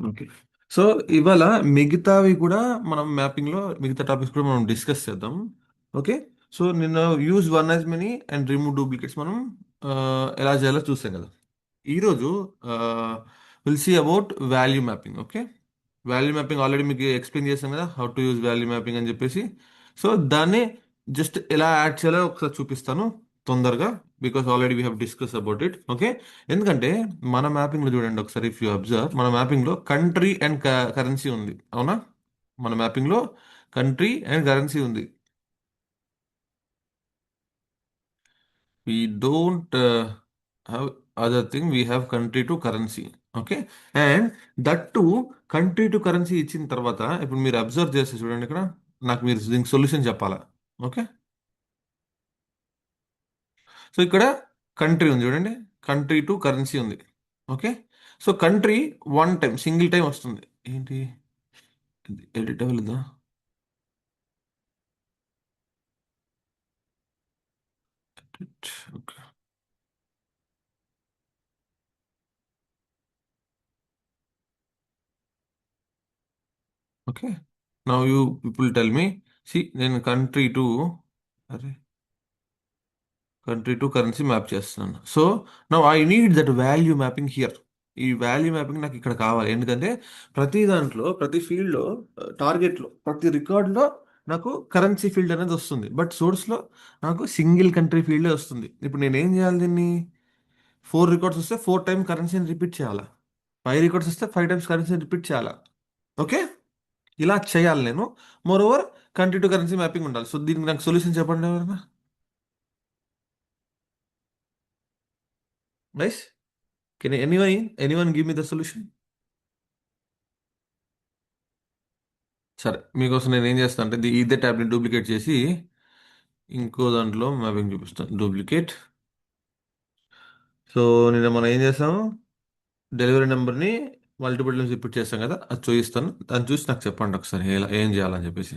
Okay. So, ఇవాళ మిగతావి కూడా మనం మ్యాపింగ్‌లో మిగతా టాపిక్స్ కూడా మనం డిస్కస్ చేద్దాం. ఓకే. సో, నిన్న use one as many and remove duplicates మనం ఎలా చేయాలో చూసాం కదా! ఈరోజు ah, will see about value mapping. Okay. Value mapping already మీకు ఎక్స్‌ప్లెయిన్ చేశాను కదా! How to use value mapping అని చెప్పేసి. సో, దాన్ని జస్ట్ ఎలా యాడ్ చేయాలో ఒకసారి చూపిస్తాను తొందరగా. Because already we have discuss about it. Okay. ఎందుకంటే మన మ్యాపింగ్‌లో చూడండి ఒకసారి ఇఫ్ యూ అబ్జర్వ్ మన మ్యాపింగ్‌లో కంట్రీ అండ్ కరెన్సీ ఉంది. అవునా? మన మ్యాపింగ్‌లో కంట్రీ అండ్ కరెన్సీ ఉంది. We don't have other thing. We have country to currency. Okay. And that to country to currency ఇచ్చిన తర్వాత ఇప్పుడు మీరు అబ్జర్వ్ చేస్తే చూడండి ఇక్కడ నాకు మీరు దీనికి సొల్యూషన్ చెప్పాలా. ఓకే. సో ఇక్కడ కంట్రీ ఉంది చూడండి. కంట్రీ టు కరెన్సీ ఉంది. Okay. So country one time single time వస్తుంది. ఏంటి ఎడిటబుల్ ఉందా? Okay. Okay. Now you people tell me. See నేను కంట్రీ టు అరే కంట్రీ టు కరెన్సీ మ్యాప్ చేస్తున్నాను. So now I need that value mapping here. ఈ value mapping నాకు ఇక్కడ కావాలి. ఎందుకంటే ప్రతి దాంట్లో, ప్రతి ఫీల్డ్లో, టార్గెట్లో, ప్రతి రికార్డులో నాకు కరెన్సీ ఫీల్డ్ అనేది వస్తుంది. బట్ సోర్స్లో నాకు సింగిల్ కంట్రీ ఫీల్డే వస్తుంది. ఇప్పుడు నేను ఏం చేయాలి దీన్ని? 4 రికార్డ్స్ వస్తే 4 టైమ్స్ కరెన్సీని రిపీట్ చేయాలా? 5 రికార్డ్స్ వస్తే 5 టైమ్స్ కరెన్సీని రిపీట్ చేయాలా? ఓకే. ఇలా చేయాలి నేను. More over country to currency mapping ఉండాలి. సో దీనికి నాకు సొల్యూషన్ చెప్పండి ఎవరైనా. Nice. Can anyone give me the solution? సరే మీకోసం నేను ఏం చేస్తాను అంటే ఇదే ట్యాబ్ని డూప్లికేట్ చేసి ఇంకో దాంట్లో మ్యాపింగ్ చూపిస్తాను. డూప్లికేట్. సో నేను మనం ఏం చేస్తాము, డెలివరీ నెంబర్ని మల్టిపుల్ టైమ్స్ రిపీట్ చేస్తాం కదా, అది చూపిస్తాను. దాన్ని చూసి నాకు చెప్పండి ఒకసారి ఏం చేయాలని చెప్పేసి.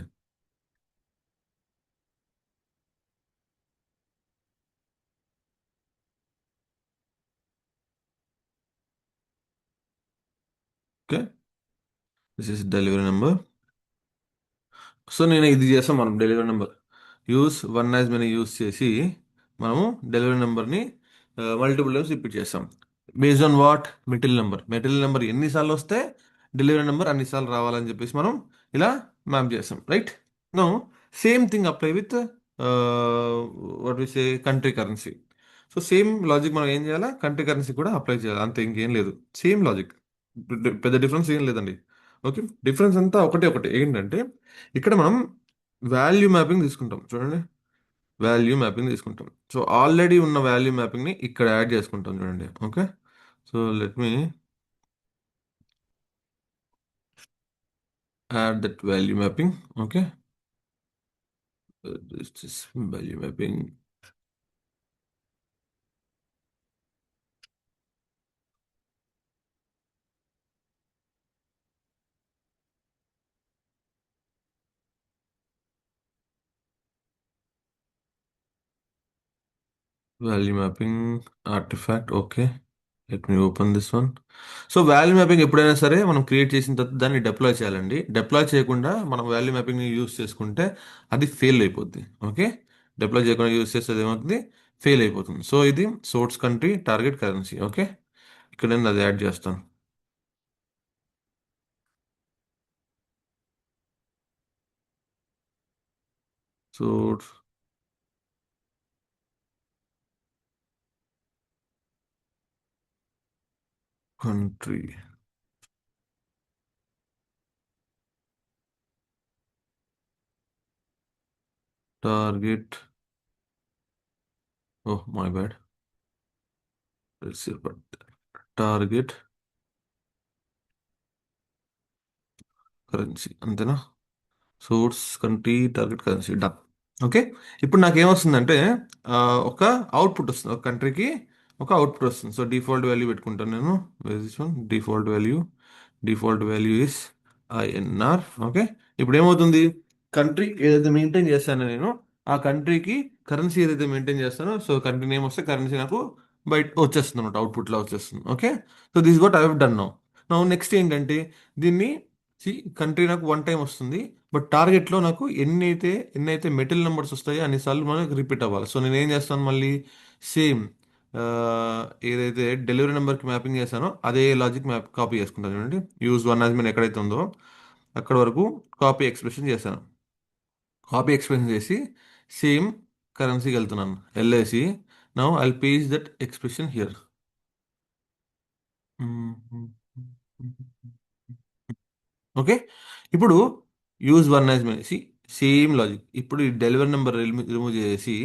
Okay. This is delivery number. So నేను ఇది చేస్తాం మనం delivery number use one as many use చేసి మనము డెలివరీ నెంబర్ని మల్టిపుల్ టైమ్స్ రిపీట్ చేస్తాం. Based on what? Material number ఎన్నిసార్లు వస్తే డెలివరీ నెంబర్ అన్నిసార్లు రావాలని చెప్పేసి మనం ఇలా మ్యాప్ చేస్తాం. Right. No same thing apply with what we say country currency. So same logic మనం ఏం చేయాలా, కంట్రీ కరెన్సీ కూడా అప్లై చేయాలి. అంతే, ఇంకేం లేదు. Same logic. పెద్ద డిఫరెన్స్ ఏం లేదండి. ఓకే. డిఫరెన్స్ అంతా ఒకటే ఒకటి ఏంటంటే ఇక్కడ మనం వాల్యూ మ్యాపింగ్ తీసుకుంటాం చూడండి. వాల్యూ మ్యాపింగ్ తీసుకుంటాం. సో ఆల్రెడీ ఉన్న వాల్యూ మ్యాపింగ్ని ఇక్కడ యాడ్ చేసుకుంటాం చూడండి. Okay. So let me add that value mapping. Okay. Value mapping. Value mapping artefact. Okay. Let me open this one. So value mapping ఎప్పుడైనా సరే మనం క్రియేట్ చేసిన తర్వాత దాన్ని డిప్లాయ్ చేయాలండి. డిప్లాయ్ చేయకుండా మనం వాల్యూ మ్యాపింగ్ని యూస్ చేసుకుంటే అది ఫెయిల్ అయిపోద్ది. ఓకే. డిప్లాయ్ చేయకుండా యూస్ చేస్తే అది ఏమవుతుంది? ఫెయిల్ అయిపోతుంది. సో ఇది source country target currency. Okay. ఇక్కడ నేను అది యాడ్ చేస్తాను. Source country target. Oh my bad. Target currency అంతేనా? Source country target currency done. Okay. ఇప్పుడు నాకేమొస్తుందంటే ఆ, ఒక అవుట్పుట్ వస్తుంది. ఒక కంట్రీకి ఒక అవుట్పుట్ వస్తుంది. సో డిఫాల్ట్ వాల్యూ పెట్టుకుంటాను నేను. Default value is INR. Okay. ఇప్పుడు ఏమవుతుంది? కంట్రీ ఏదైతే మెయింటైన్ చేస్తానో నేను, ఆ కంట్రీకి కరెన్సీ ఏదైతే మెయింటైన్ చేస్తానో, సో కంట్రీ నేమ్ వస్తే కరెన్సీ నాకు బయట వచ్చేస్తుంది అనమాట. అవుట్పుట్లో వచ్చేస్తుంది. Okay. So this what I have done now. నా నెక్స్ట్ ఏంటంటే దీన్ని కంట్రీ నాకు వన్ టైం వస్తుంది, బట్ టార్గెట్లో నాకు ఎన్నైతే మెటల్ నెంబర్స్ వస్తాయో అన్నిసార్లు మనకు రిపీట్ అవ్వాలి. సో నేను ఏం చేస్తాను మళ్ళీ సేమ్ ఏదైతే డెలివరీ నెంబర్కి మ్యాపింగ్ చేశానో అదే లాజిక్ కాపీ చేసుకుంటాను. చూడండి, యూజ్ వన్ యాజ్ మెనీ ఎక్కడైతే ఉందో అక్కడ వరకు కాపీ ఎక్స్ప్రెషన్ చేశాను. కాపీ ఎక్స్ప్రెషన్ చేసి సేమ్ కరెన్సీకి వెళ్తున్నాను, వెళ్ళేసి now I paste that expression here. Okay, ఇప్పుడు use one as many same logic. ఇప్పుడు ఈ డెలివరీ నెంబర్ రిమూవ్ చేసి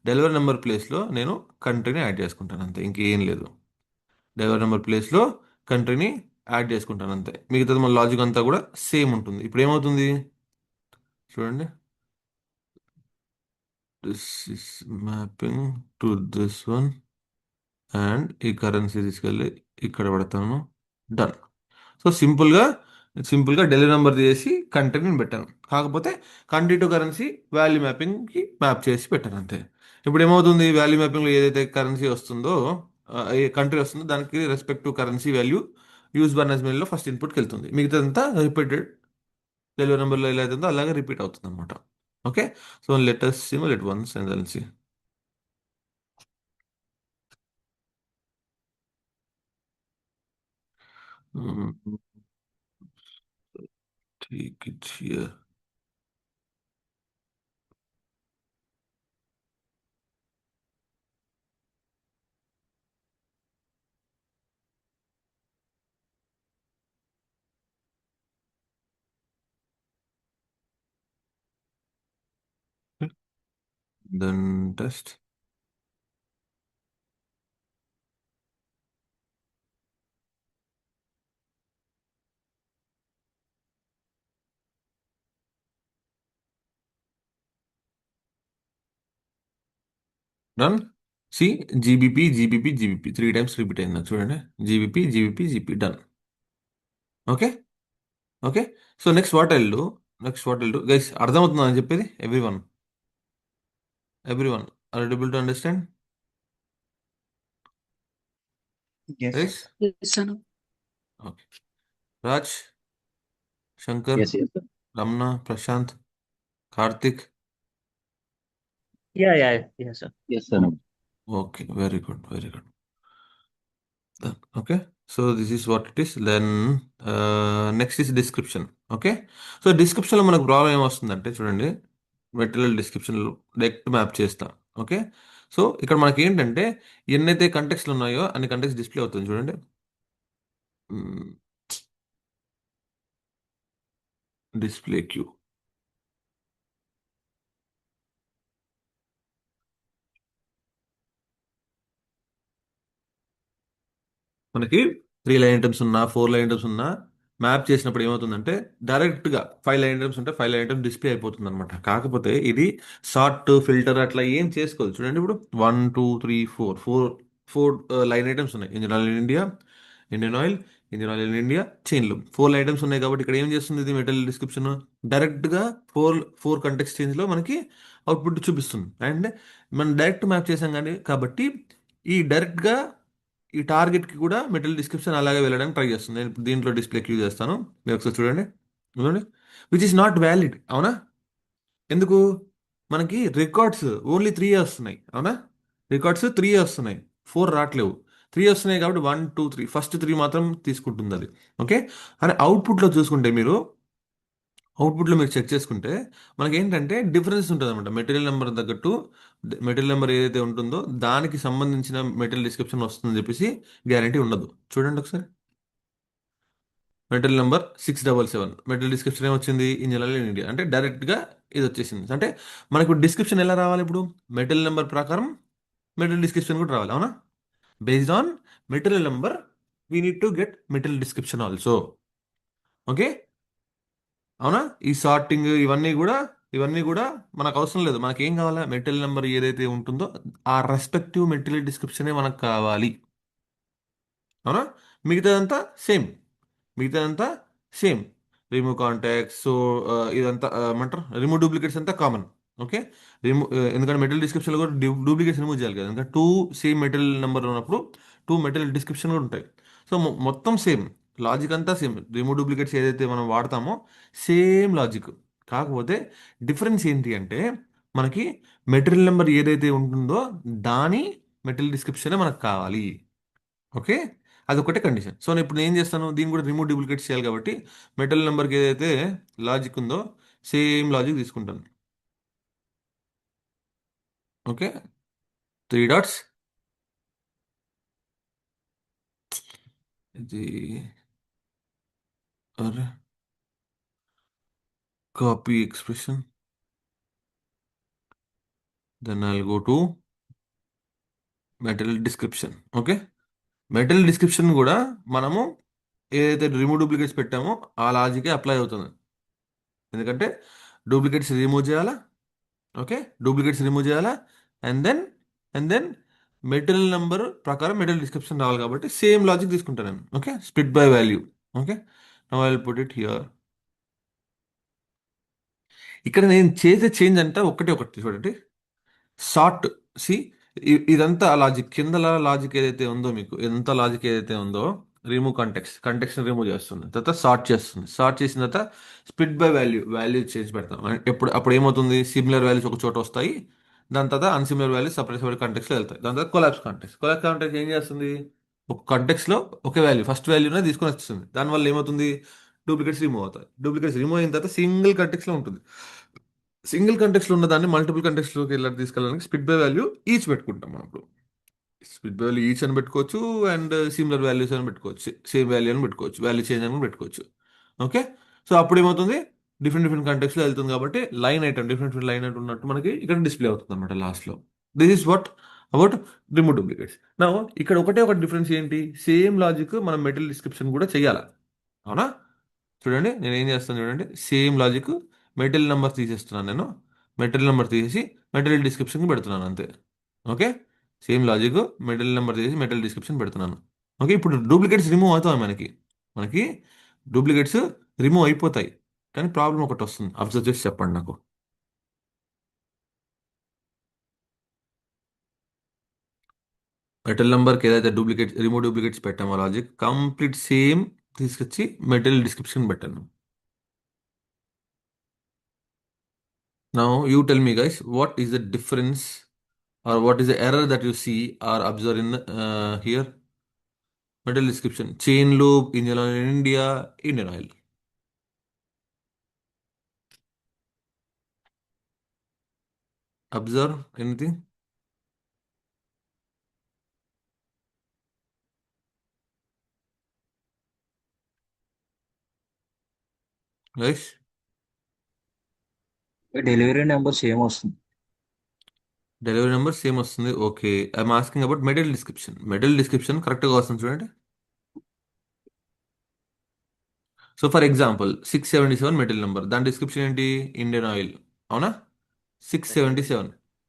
డెలివరీ నెంబర్ ప్లేస్లో నేను కంట్రీని యాడ్ చేసుకుంటాను అంతే, ఇంకేం లేదు. డెలివరీ నెంబర్ ప్లేస్లో కంట్రీని యాడ్ చేసుకుంటాను అంతే. మిగతాది మన లాజిక్ అంతా కూడా సేమ్ ఉంటుంది. ఇప్పుడు ఏమవుతుంది చూడండి, this is mapping to this one and ఈ కరెన్సీ తీసుకెళ్ళి ఇక్కడ పెడతాను, డన్. సో సింపుల్గా డెలివరీ నెంబర్ చేసి కంట్రీని పెట్టాను, కాకపోతే కంట్రీ టు కరెన్సీ వాల్యూ మ్యాపింగ్కి మ్యాప్ చేసి పెట్టాను అంతే. ఇప్పుడు ఏమవుతుంది, వాల్యూ మ్యాపింగ్లో ఏదైతే కరెన్సీ వస్తుందో ఏ కంట్రీ వస్తుందో దానికి respect to currency value use బర్నెస్ మెయిల్లో ఫస్ట్ ఇన్పుట్కి వెళ్తుంది. మిగతాదంతా రిపీటెడ్ డెలివరీ నెంబర్లో ఎలా అవుతుందో అలాగే రిపీట్ అవుతుంది అనమాట. Okay, so letters simulate once and then see. Take it here. Then test. Done. See, GBP, GBP, GBP. Three times repeat అయింది చూడండి. GBP, GBP, GBP. Done. Okay? Okay? So next what I'll do, guys, అర్థమవుతుందా అని చెప్పేది? Everyone, are you able to understand? Yes. Guys? Yes, sir. Okay. Raj, Shankar, Yes, yes. Ramna, Prashant, Karthik. Yes, sir. Yes, sir. Okay, very good, very good. Done. Okay, so this is what it is. Then next is description. Okay, so డిస్క్రిప్షన్లో మనకు problem ఏమొస్తుందంటే చూడండి, material డిస్క్రిప్షన్లో direct map చేస్తాం. Okay, so ఇక్కడ మనకి ఏంటంటే ఎన్నైతే కంటెక్స్ట్లు ఉన్నాయో అన్ని కంటెక్స్ట్ డిస్ప్లే అవుతుంది చూడండి. డిస్ప్లే క్యూ మనకి 3 లైన్ ఐటమ్స్ ఉన్నా 4 లైన్ ఐటమ్స్ ఉన్నా మ్యాప్ చేసినప్పుడు ఏమవుతుందంటే డైరెక్ట్గా 5 లైన్ ఐటమ్స్ ఉంటే 5 లైన్ ఐటమ్స్ డిస్ప్లే అయిపోతుంది అనమాట. కాకపోతే ఇది సార్ట్ ఫిల్టర్ అట్లా ఏం చేసుకోదు. చూడండి, ఇప్పుడు 1 2 3 4 ఫోర్ లైన్ ఐటమ్స్ ఉన్నాయి. Indian oil in India, Indian oil, Indian oil in India, చైన్లు 4 ఐటమ్స్ ఉన్నాయి. కాబట్టి ఇక్కడ ఏం చేస్తుంది ఇది మెటీరియల్ డిస్క్రిప్షన్ డైరెక్ట్గా ఫోర్ కంటెక్స్ట్ చేంజ్లో మనకి అవుట్పుట్ చూపిస్తుంది. అండ్ మనం డైరెక్ట్ మ్యాప్ చేసాం కానీ కాబట్టి డైరెక్ట్గా ఈ టార్గెట్కి కూడా మెటీరియల్ డిస్క్రిప్షన్ అలాగే వెళ్ళడానికి ట్రై చేస్తుంది. నేను ఇప్పుడు దీంట్లో డిస్ప్లే క్యూ చేస్తాను, మీరు ఒకసారి చూడండి. చూడండి, విచ్ ఇస్ నాట్ వ్యాలిడ్. అవునా? ఎందుకు? మనకి రికార్డ్స్ ఓన్లీ 3 వస్తున్నాయి. అవునా? రికార్డ్స్ 3 వస్తున్నాయి, 4 రావట్లేవు. 3 వస్తున్నాయి కాబట్టి 1 2 3 ఫస్ట్ 3 మాత్రం తీసుకుంటుంది అది. ఓకే, అని అవుట్పుట్లో మీరు చెక్ చేసుకుంటే మనకి ఏంటంటే డిఫరెన్స్ ఉంటుంది అనమాట. మెటీరియల్ నెంబర్ తగ్గట్టు మెటీరియల్ నెంబర్ ఏదైతే ఉంటుందో దానికి సంబంధించిన మెటీరియల్ డిస్క్రిప్షన్ వస్తుందని చెప్పేసి గ్యారంటీ ఉండదు. చూడండి ఒకసారి, మెటీరియల్ నెంబర్ 677 మెటీరియల్ డిస్క్రిప్షన్ ఏమొచ్చింది, ఇండియన్ ఆయిల్ ఇండియా అంటే డైరెక్ట్గా ఇది వచ్చేసింది. అంటే మనకు డిస్క్రిప్షన్ ఎలా రావాలి? ఇప్పుడు మెటీరియల్ నెంబర్ ప్రకారం మెటీరియల్ డిస్క్రిప్షన్ కూడా రావాలి. అవునా? Based on material number we need to get material description also. Okay, అవునా? ఈ సార్టింగ్ ఇవన్నీ కూడా మనకు అవసరం లేదు. మనకి ఏం కావాలా? మెటీరియల్ నెంబర్ ఏదైతే ఉంటుందో ఆ రెస్పెక్టివ్ మెటీరియల్ డిస్క్రిప్షనే మనకు కావాలి. అవునా? మిగతాదంతా సేమ్ మిగతాదంతా సేమ్ రిమూవ్ కాంటాక్ట్స్. సో ఇదంతా ఏమంటారు, రిమూవ్ డూప్లికేట్స్ అంతా కామన్. ఓకే, ఎందుకంటే మెటీరియల్ డిస్క్రిప్షన్లో కూడా డూప్లికేట్స్ రిమూవ్ చేయాలి కదా. ఎందుకంటే 2 సేమ్ మెటీరియల్ నెంబర్ ఉన్నప్పుడు 2 మెటీరియల్ డిస్క్రిప్షన్ కూడా ఉంటాయి. సో మొత్తం సేమ్ లాజిక్ అంతా సేమ్, రిమూవ్ డూప్లికేట్స్ ఏదైతే మనం వాడతామో సేమ్ లాజిక్. కాకపోతే డిఫరెన్స్ ఏంటి అంటే మనకి మెటీరియల్ నెంబర్ ఏదైతే ఉంటుందో దాని మెటీరియల్ డిస్క్రిప్షనే మనకు కావాలి. ఓకే, అదొకటే కండిషన్. సో నేను ఇప్పుడు ఏం చేస్తాను, దీన్ని కూడా రిమూవ్ డూప్లికేట్స్ చేయాలి కాబట్టి మెటీరియల్ నెంబర్కి ఏదైతే లాజిక్ ఉందో సేమ్ లాజిక్ తీసుకుంటాను. ఓకే, త్రీ డాట్స్, ఇది అరే copy expression, then I go to material description. Okay, material description కూడా మనము ఏదైతే రిమూవ్ డూప్లికేట్స్ పెట్టామో ఆ లాజికే అప్లై అవుతుంది. ఎందుకంటే డూప్లికేట్స్ రిమూవ్ చేయాలా. ఓకే, డూప్లికేట్స్ రిమూవ్ చేయాలా, and then and then material number ప్రకారం మెటీరియల్ డిస్క్రిప్షన్ రావాలి కాబట్టి సేమ్ లాజిక్ తీసుకుంటాను నేను. Okay, split by value. Okay, now I will put it here. ఇక్కడ నేను చేసే చేంజ్ అంటే ఒకటి ఒకటి చూడండి. షార్ట్, సి, ఇదంతా లాజిక్, కింద లాజిక్ ఏదైతే ఉందో మీకు ఎంత లాజిక్ ఏదైతే ఉందో రిమూవ్ కంటెక్స్ట్ రిమూవ్ చేస్తుంది, తర్వాత సార్ట్ చేస్తుంది. సార్ట్ చేసిన తర్వాత split by value, value change పెడతాం. ఎప్పుడు అప్పుడు ఏమవుతుంది, సిమిలర్ వాల్యూస్ ఒక చోట వస్తాయి, దాని తర్వాత అన్సిమిలర్ వాల్యూస్ సపరేట్ సపరేట్ కంటెక్స్లో వెళ్తాయి. దాని తర్వాత కొలాప్స్ కాంటెక్స్ట్ ఏం చేస్తుంది, ఒక కంటెక్స్లో ఒక వాల్యూ ఫస్ట్ వాల్యూనే తీసుకొని వస్తుంది. దానివల్ల ఏమవుతుంది, డూప్లికేట్స్ రిమూవ్ అవుతాయి. డూప్లికేట్స్ రిమూవ్ అయిన తర్వాత సింగిల్ కంటెక్స్లో ఉంటుంది. సింగిల్ కంటెక్స్లో ఉన్న దాన్ని మల్టిపుల్ కంటెక్స్లోకి వెళ్ళి తీసుకెళ్ళడానికి స్ప్లిట్ బై వాల్యూ ఈచ్ పెట్టుకుంటాం మనం. ఇప్పుడు స్ప్లిట్ బై వాల్యూ ఈచ్ అని పెట్టుకోవచ్చు, అండ్ సిమిలర్ వాల్యూస్ అని పెట్టుకోవచ్చు, సేమ్ వాల్యూ అని పెట్టుకోవచ్చు, వాల్యూ చేంజ్ అని పెట్టుకోవచ్చు. ఓకే, సో అప్పుడు ఏమవుతుంది, డిఫరెంట్ డిఫరెంట్ కంటెక్స్లో వెళ్తుంది కాబట్టి line item, different different line item ఉన్నట్టు మనకి ఇక్కడ డిస్ప్లే అవుతుంది అనమాట లాస్ట్లో. This is what about remove duplicates. నా ఇక్కడ ఒకటే ఒక డిఫరెన్స్ ఏంటి, సేమ్ లాజిక్ మనం మెటీరియల్ డిస్క్రిప్షన్ కూడా చేయాలి. అవునా, చూడండి నేను ఏం చేస్తాను చూడండి, సేమ్ లాజిక్ మెటీరియల్ నెంబర్ తీసేస్తున్నాను నేను. మెటీరియల్ నెంబర్ తీసేసి మెటీరియల్ డిస్క్రిప్షన్ పెడుతున్నాను అంతే. Okay, same logic material number తీసేసి మెటీరియల్ డిస్క్రిప్షన్ పెడుతున్నాను. ఓకే, ఇప్పుడు డూప్లికేట్స్ రిమూవ్ అవుతాయి, మనకి మనకి డూప్లికేట్స్ రిమూవ్ అయిపోతాయి. కానీ ప్రాబ్లం ఒకటి వస్తుంది, అబ్జర్వ్ చేసి చెప్పండి నాకు. మెటీరియల్ నెంబర్కి ఏదైతే రిమూవ్ డూప్లికేట్స్ పెట్టామో లాజిక్ కంప్లీట్ సేమ్ తీసుకొచ్చి మెటీరియల్ డిస్క్రిప్షన్ పెట్టాను. Now you tell me, guys, what is the difference or what is the error that you see or observe in here? Material description: chain loop, Indian Oil in India, Indian Oil. Observe anything, guys? Delivery number same వస్తుంది. Delivery number same వస్తుంది. Okay, I'm asking about material description. Material description కరెక్ట్గా వస్తుంది చూడండి. So for example 677 material number, దాని description ఏంటి, Indian oil. అవునా, 677.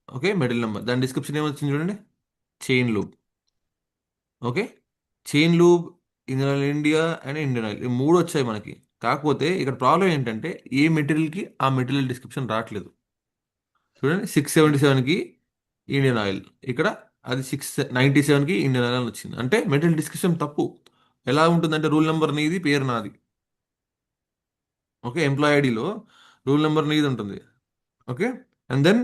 Okay, material number, దాని description ఏమొచ్చింది చూడండి, chain loop. Okay, chain loop, Indian oil India and Indian oil, ఈ మూడు వచ్చాయి మనకి. కాకపోతే ఇక్కడ ప్రాబ్లం ఏంటంటే ఏ మెటీరియల్కి ఆ మెటీరియల్ డిస్క్రిప్షన్ రావట్లేదు. చూడండి, 677కి ఇండియన్ ఆయిల్, ఇక్కడ అది 697కి ఇండియన్ ఆయిల్ అని వచ్చింది. అంటే మెటీరియల్ డిస్క్రిప్షన్ తప్పు. ఎలా ఉంటుందంటే రూల్ నెంబర్ నీది, పేరు నాది. ఓకే, ఎంప్లాయ్ ఐడిలో రూల్ నెంబర్ నీది ఉంటుంది. Okay, and then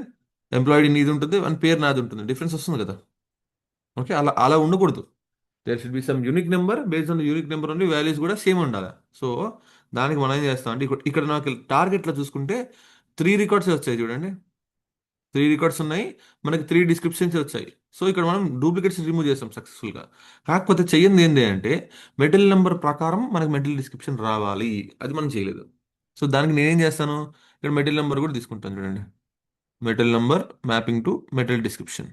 employee ID నీది ఉంటుంది అండ్ పేరు నాది ఉంటుంది. డిఫరెన్స్ వస్తుంది కదా. ఓకే, అలా అలా ఉండకూడదు. There should be some unique number, based on unique number ఉండి వాల్యూస్ కూడా సేమ్ ఉండాలి. సో దానికి మనం ఏం చేస్తాం అంటే ఇక్కడ నాకు టార్గెట్లో చూసుకుంటే 3 రికార్డ్స్ వచ్చాయి చూడండి. 3 రికార్డ్స్ ఉన్నాయి, మనకి 3 డిస్క్రిప్షన్స్ వచ్చాయి. సో ఇక్కడ మనం డూప్లికేట్స్ రిమూవ్ చేస్తాం సక్సెస్ఫుల్గా. కాకపోతే చెయ్యింది ఏంటి అంటే మెటీరియల్ నెంబర్ ప్రకారం మనకి మెటీరియల్ డిస్క్రిప్షన్ రావాలి, అది మనం చేయలేదు. సో దానికి నేనేం చేస్తాను, ఇక్కడ మెటీరియల్ నెంబర్ కూడా తీసుకుంటాను చూడండి. Material number mapping to material description.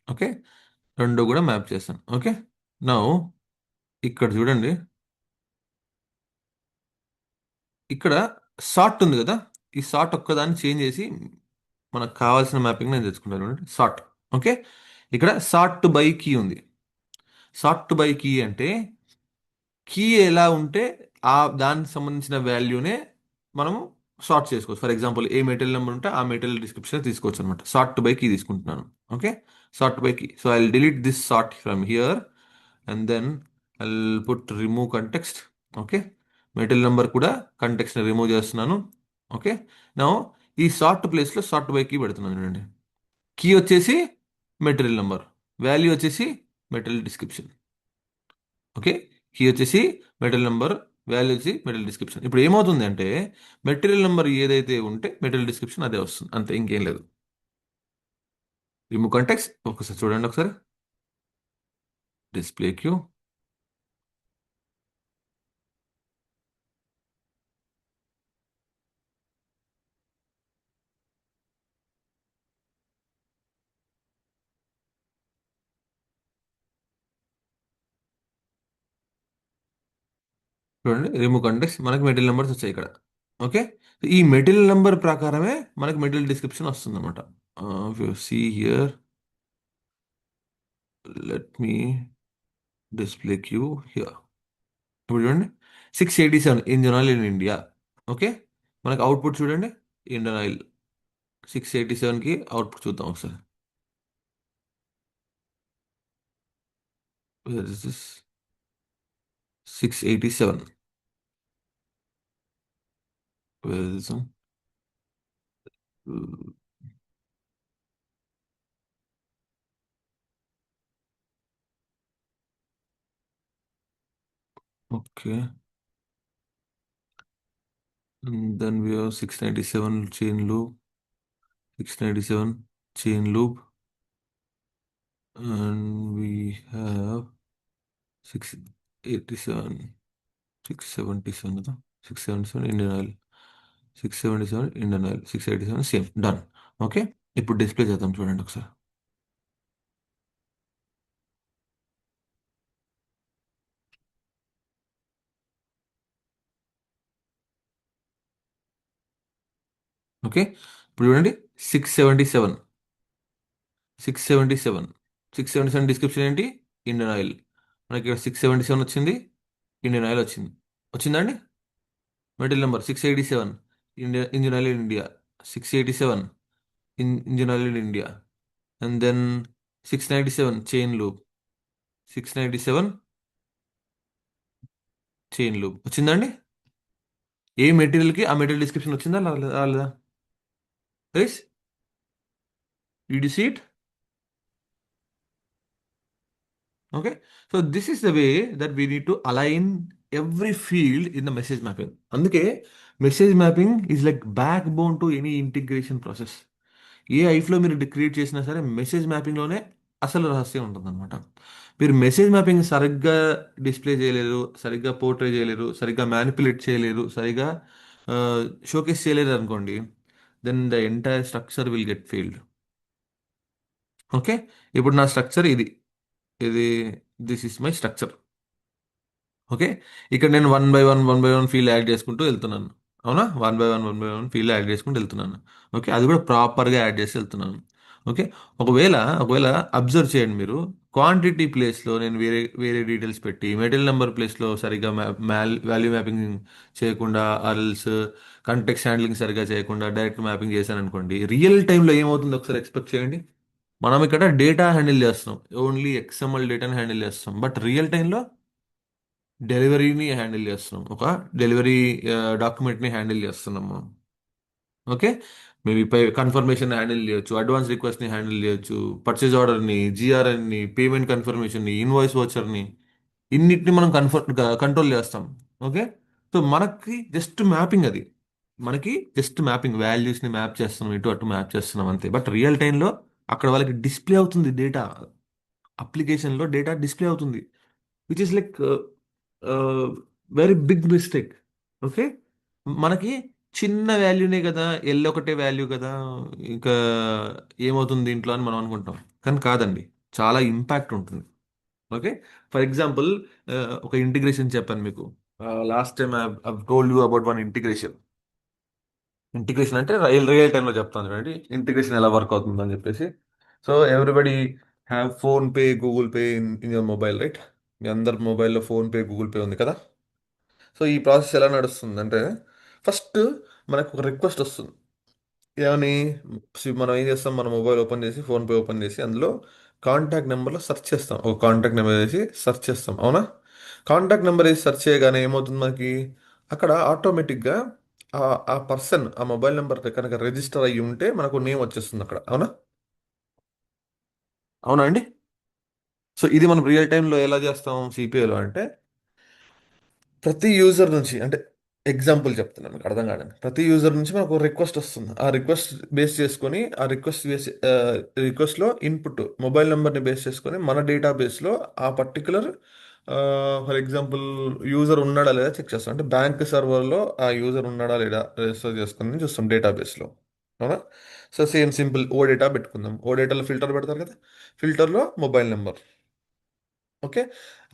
Okay, రెండు కూడా మ్యాప్ చేస్తాను. ఓకే, నౌ ఇక్కడ చూడండి, ఇక్కడ సార్ట్ ఉంది కదా, ఈ సార్ట్ ఒక్కదాన్ని చేంజ్ చేసి మనకు కావాల్సిన మ్యాపింగ్ నేను తెచ్చుకుంటాను చూడండి, సార్ట్. ఓకే, ఇక్కడ సార్ట్ బై కీ ఉంది. సార్ట్ బై కీ అంటే కీ ఎలా ఉంటే ఆ దానికి సంబంధించిన వాల్యూనే మనము సార్ట్ చేసుకోవచ్చు. ఫర్ ఎగ్జాంపుల్ ఏ మెటీరియల్ నెంబర్ ఉంటే ఆ మెటీరియల్ డిస్క్రిప్షన్ తీసుకోవచ్చు అనమాట. సార్ట్ బై కీ తీసుకుంటున్నాను. Okay, sort by key. So I will delete this sort from here and then I put remove context. Okay, material number కూడా కంటెక్స్ని remove చేస్తున్నాను. Okay, నా ఈ సార్ట్ ప్లేస్లో సార్ట్ బై కీ పెడుతున్నాను చూడండి. కీ వచ్చేసి మెటీరియల్ నెంబర్, వాల్యూ వచ్చేసి మెటీరియల్ డిస్క్రిప్షన్. ఓకే, కీ వచ్చేసి మెటీరియల్ నెంబర్, వాల్యూ వచ్చి మెటీరియల్ డిస్క్రిప్షన్. ఇప్పుడు ఏమవుతుంది అంటే మెటీరియల్ నెంబర్ ఏదైతే ఉంటే మెటీరియల్ డిస్క్రిప్షన్ అదే వస్తుంది, అంతే, ఇంకేం లేదు. రిమూవ్ కాంటాక్ట్స్ ఒకసారి చూడండి, ఒకసారి డిస్ప్లే క్యూ. చూడండి, రిమూవ్ కాంటాక్ట్స్ మనకి మెటీరియల్ నెంబర్స్ వచ్చాయి ఇక్కడ. ఓకే, ఈ మెటీరియల్ నెంబర్ ప్రకారమే మనకి మెటీరియల్ డిస్క్రిప్షన్ వస్తుంది అనమాట. See here, let me display queue here. ఇప్పుడు చూడండి, 687 engine oil in India. Okay, మనకి అవుట్పుట్ చూడండి, ఇండియన్ ఆయిల్. 687కి అవుట్పుట్ చూద్దాం ఒకసారి. Where is this? 687. Where is this one? Uh, Okay. And then we have 697 chain loop, 697 chain loop, and we have 687, 677, కదా? 677 Indian oil, 677 Indian oil, 687 same done. Okay, ఇప్పుడు display చేద్దాం చూడండి ఒకసారి. Okay, ఇప్పుడు చూడండి, 677, 677, 677 డిస్క్రిప్షన్ ఏంటి? Indian oil. మనకి ఇక్కడ 677 వచ్చింది, ఇండియన్ ఆయిల్ వచ్చింది. వచ్చిందండి, material number 687, Indian oil in India, 687 engine oil in India. And then 697 chain loop, 697 chain loop వచ్చిందండి. ఏ మెటీరియల్కి ఆ మెటీరియల్ డిస్క్రిప్షన్ వచ్చిందా రాలేదా? Rice, did you see it? Okay, so this is the way that we need to align every field in the message mapping. అందుకే message mapping is like back bone to any integration process. ఏ iFlow మీరు create చేసినా సరే message మ్యాపింగ్లోనే అసలు రహస్యం ఉంటుందన్నమాట. మీరు message mapping సరిగ్గా డిస్ప్లే చేయలేరు, సరిగ్గా పోర్ట్రే చేయలేరు, సరిగ్గా మ్యానిపులేట్ చేయలేరు, సరిగ్గా షోకేస్ చేయలేరు అనుకోండి, then the entire structure will get failed. Okay, ఇప్పుడు నా స్ట్రక్చర్ ఇది, ఇది this is my structure. Okay, ఇక్కడ నేను one by one field add చేసుకుంటూ వెళ్తున్నాను. అవునా, one by one field add చేసుకుంటూ వెళ్తున్నాను. ఓకే, అది కూడా ప్రాపర్గా యాడ్ చేసి వెళ్తున్నాను. ఓకే, ఒకవేళ అబ్జర్వ్ చేయండి మీరు, క్వాంటిటీ ప్లేస్లో నేను వేరే వేరే డీటెయిల్స్ పెట్టి మెటీరియల్ నెంబర్ ప్లేస్లో సరిగ్గా వాల్యూ మ్యాపింగ్ చేయకుండా, ఆర్ఎల్స్ కంటెక్స్ట్ హ్యాండ్లింగ్ సరిగ్గా చేయకుండా డైరెక్ట్ మ్యాపింగ్ చేశాను అనుకోండి, రియల్ టైంలో ఏమవుతుందో ఒకసారి ఎక్స్పెక్ట్ చేయండి. మనం ఇక్కడ డేటా హ్యాండిల్ చేస్తున్నాం, ఓన్లీ ఎక్స్ఎంఎల్ డేటాని హ్యాండిల్ చేస్తాం, బట్ రియల్ టైంలో డెలివరీని హ్యాండిల్ చేస్తున్నాం, ఒక డెలివరీ డాక్యుమెంట్ని హ్యాండిల్ చేస్తున్నాం మనం. ఓకే, మేబీ పై కన్ఫర్మేషన్ హ్యాండిల్ చేయొచ్చు, అడ్వాన్స్ రిక్వెస్ట్ని హ్యాండిల్ చేయొచ్చు, పర్చేజ్ ఆర్డర్ని, జిఆర్ఎన్ని, పేమెంట్ కన్ఫర్మేషన్ని, ఇన్వాయిస్ వాచర్ని, ఇన్నిటిని మనం కంట్రోల్ చేస్తాం. ఓకే, సో మనకి జస్ట్ మ్యాపింగ్ అది, మనకి జస్ట్ మ్యాపింగ్, వాల్యూస్ని మ్యాప్ చేస్తున్నాం, ఇటు అటు మ్యాప్ చేస్తున్నాం అంతే. బట్ రియల్ టైంలో అక్కడ వాళ్ళకి డిస్ప్లే అవుతుంది డేటా, అప్లికేషన్లో డేటా డిస్ప్లే అవుతుంది, which is like very big mistake. Okay, మనకి చిన్న వాల్యూనే కదా, ఎల్ ఒకటే వాల్యూ కదా, ఇంకా ఏమవుతుంది దీంట్లో అని మనం అనుకుంటాం, కానీ కాదండి, చాలా ఇంపాక్ట్ ఉంటుంది. ఓకే, ఫర్ ఎగ్జాంపుల్ ఒక ఇంటిగ్రేషన్ చెప్పాను మీకు last time. I told you about one integration. Integration అంటే రియల్ రియల్ టైంలో చెప్తాను చూడండి, ఇంటిగ్రేషన్ ఎలా వర్క్ అవుతుంది అని చెప్పేసి. So everybody have PhonePe, Google pay in your mobile, right? మీ అందరి మొబైల్లో ఫోన్ పే, గూగుల్ పే ఉంది కదా. సో ఈ ప్రాసెస్ ఎలా నడుస్తుంది అంటే, ఫస్ట్ మనకు ఒక రిక్వెస్ట్ వస్తుంది. ఏమని? మనం ఏం చేస్తాం, మన మొబైల్ ఓపెన్ చేసి, ఫోన్పే ఓపెన్ చేసి, అందులో కాంటాక్ట్ నెంబర్లో సెర్చ్ చేస్తాం, ఒక కాంటాక్ట్ నెంబర్ వేసి సెర్చ్ చేస్తాం, అవునా? కాంటాక్ట్ నెంబర్ వేసి సెర్చ్ చేయగానే ఏమవుతుంది మనకి, అక్కడ ఆటోమేటిక్గా ఆ పర్సన్ ఆ మొబైల్ నెంబర్ కనుక రిజిస్టర్ అయ్యి ఉంటే మనకు నేమ్ వచ్చేస్తుంది అక్కడ. అవునా? అవునా అండి? సో ఇది మనం రియల్ టైంలో ఎలా చేస్తాం సిపిఐలో అంటే, ప్రతి యూజర్ నుంచి అంటే ఎగ్జాంపుల్ చెప్తున్నాను మీకు అర్థం కాదండి. ప్రతి యూజర్ నుంచి మనకు రిక్వెస్ట్ వస్తుంది. ఆ రిక్వెస్ట్ బేస్ చేసుకొని ఆ రిక్వెస్ట్లో ఇన్పుట్ మొబైల్ నెంబర్ని బేస్ చేసుకొని మన డేటాబేస్లో ఆ పర్టికులర్ ఫర్ ఎగ్జాంపుల్ యూజర్ ఉన్నాడా లేదా చెక్ చేస్తాం. అంటే బ్యాంక్ సర్వర్లో ఆ యూజర్ ఉన్నాడా లేదా రిజిస్టర్ చేసుకొని చూస్తాం డేటాబేస్లో. అవునా? సో సేమ్ సింపుల్ ఓ డేటా పెట్టుకుందాం. ఓ డేటాలో ఫిల్టర్ పెడతారు కదా, ఫిల్టర్లో మొబైల్ నెంబర్. ఓకే.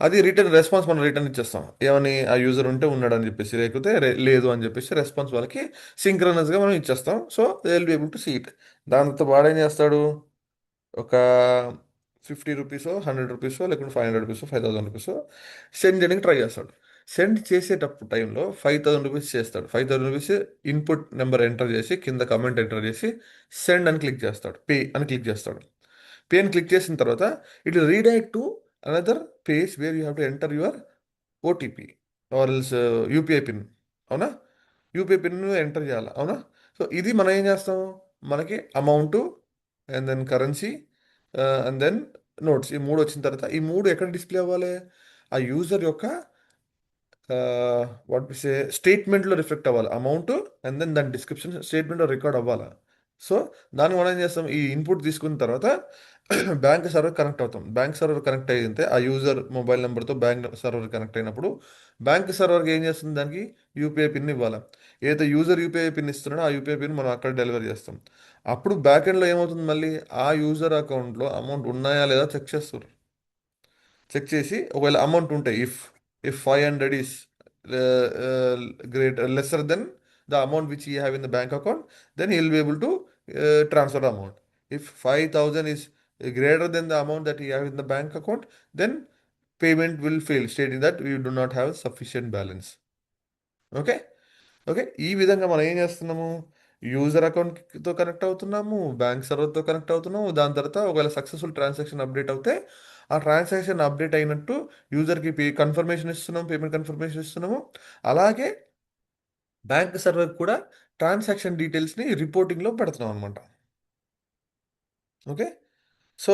అది రిటర్న్ రెస్పాన్స్ మనం రిటర్న్ ఇచ్చేస్తాం. ఏమని, ఆ యూజర్ ఉంటే ఉన్నాడని చెప్పేసి, లేకపోతే లేదు అని చెప్పేసి రెస్పాన్స్ వాళ్ళకి సింక్రనస్గా మనం ఇచ్చేస్తాం. So they will be able to see it. దాంతో వాడేం చేస్తాడు, ఒక 50 రూపీసో 100 రూపీసో లేకుంటే 500 రూపీసో 5000 రూపీసో సెండ్ చేయడానికి ట్రై చేస్తాడు. సెండ్ చేసేటప్పుడు టైంలో 5000 రూపీస్ చేస్తాడు. 5000 రూపీస్ ఇన్పుట్ నెంబర్ ఎంటర్ చేసి కింద కమెంట్ ఎంటర్ చేసి సెండ్ అని క్లిక్ చేస్తాడు, పే అని క్లిక్ చేస్తాడు. పే అని క్లిక్ చేసిన తర్వాత it will redirect to another page where you have to enter your OTP or else UPI pin. అవునా? యూపీఐ పిన్ ఎంటర్ చేయాలి. అవునా? సో ఇది మనం ఏం చేస్తాం, మనకి amount and then currency and then notes, ఈ మూడు వచ్చిన తర్వాత ఈ మూడు ఎక్కడ డిస్ప్లే అవ్వాలి, ఆ యూజర్ యొక్క వాట్ సే స్టేట్మెంట్లో రిఫ్లెక్ట్ అవ్వాలి అమౌంట్. అండ్ దెన్ దాని డిస్క్రిప్షన్ స్టేట్మెంట్లో రికార్డ్ అవ్వాలి. సో దాన్ని మనం ఏం చేస్తాం, ఈ ఇన్పుట్ తీసుకున్న తర్వాత బ్యాంక్ సర్వర్ కనెక్ట్ అవుతాం. బ్యాంక్ సర్వర్ కనెక్ట్ అయితే ఆ యూజర్ మొబైల్ నెంబర్తో బ్యాంక్ సర్వర్ కనెక్ట్ అయినప్పుడు బ్యాంక్ సర్వర్కి ఏం చేస్తుంది, దానికి యూపీఐ పిన్ ఇవ్వాలి. ఏదైతే యూజర్ యూపీఐ పిన్ ఇస్తున్నాడో ఆ యూపీఐ పిన్ మనం అక్కడ డెలివరీ చేస్తాం. అప్పుడు బ్యాక్ ఎండ్లో ఏమవుతుంది, మళ్ళీ ఆ యూజర్ అకౌంట్లో అమౌంట్ ఉన్నాయా లేదా చెక్ చేస్తారు. చెక్ చేసి ఒకవేళ అమౌంట్ ఉంటే, if 500 is great lesser than the amount which you have in the bank account, then he will be able to transfer amount. If 5000 is greater than the amount that you have in the bank account, then payment will fail stating that we do not have sufficient balance. Okay. Okay. ఈ విధంగా మనం ఏం చేస్తున్నాము, user అకౌంట్తో connect అవుతున్నాము, bank సర్వర్తో connect అవుతున్నాము. దాని తర్వాత ఒకవేళ సక్సెస్ఫుల్ ట్రాన్సాక్షన్ అప్డేట్ అవుతే ఆ ట్రాన్సాక్షన్ అప్డేట్ అయినట్టు యూజర్కి కన్ఫర్మేషన్ ఇస్తున్నాము, పేమెంట్ కన్ఫర్మేషన్ ఇస్తున్నాము. అలాగే బ్యాంక్ సర్వర్ కూడా ట్రాన్సాక్షన్ డీటెయిల్స్ని రిపోర్టింగ్లో పెడుతున్నాం అనమాట. ఓకే. సో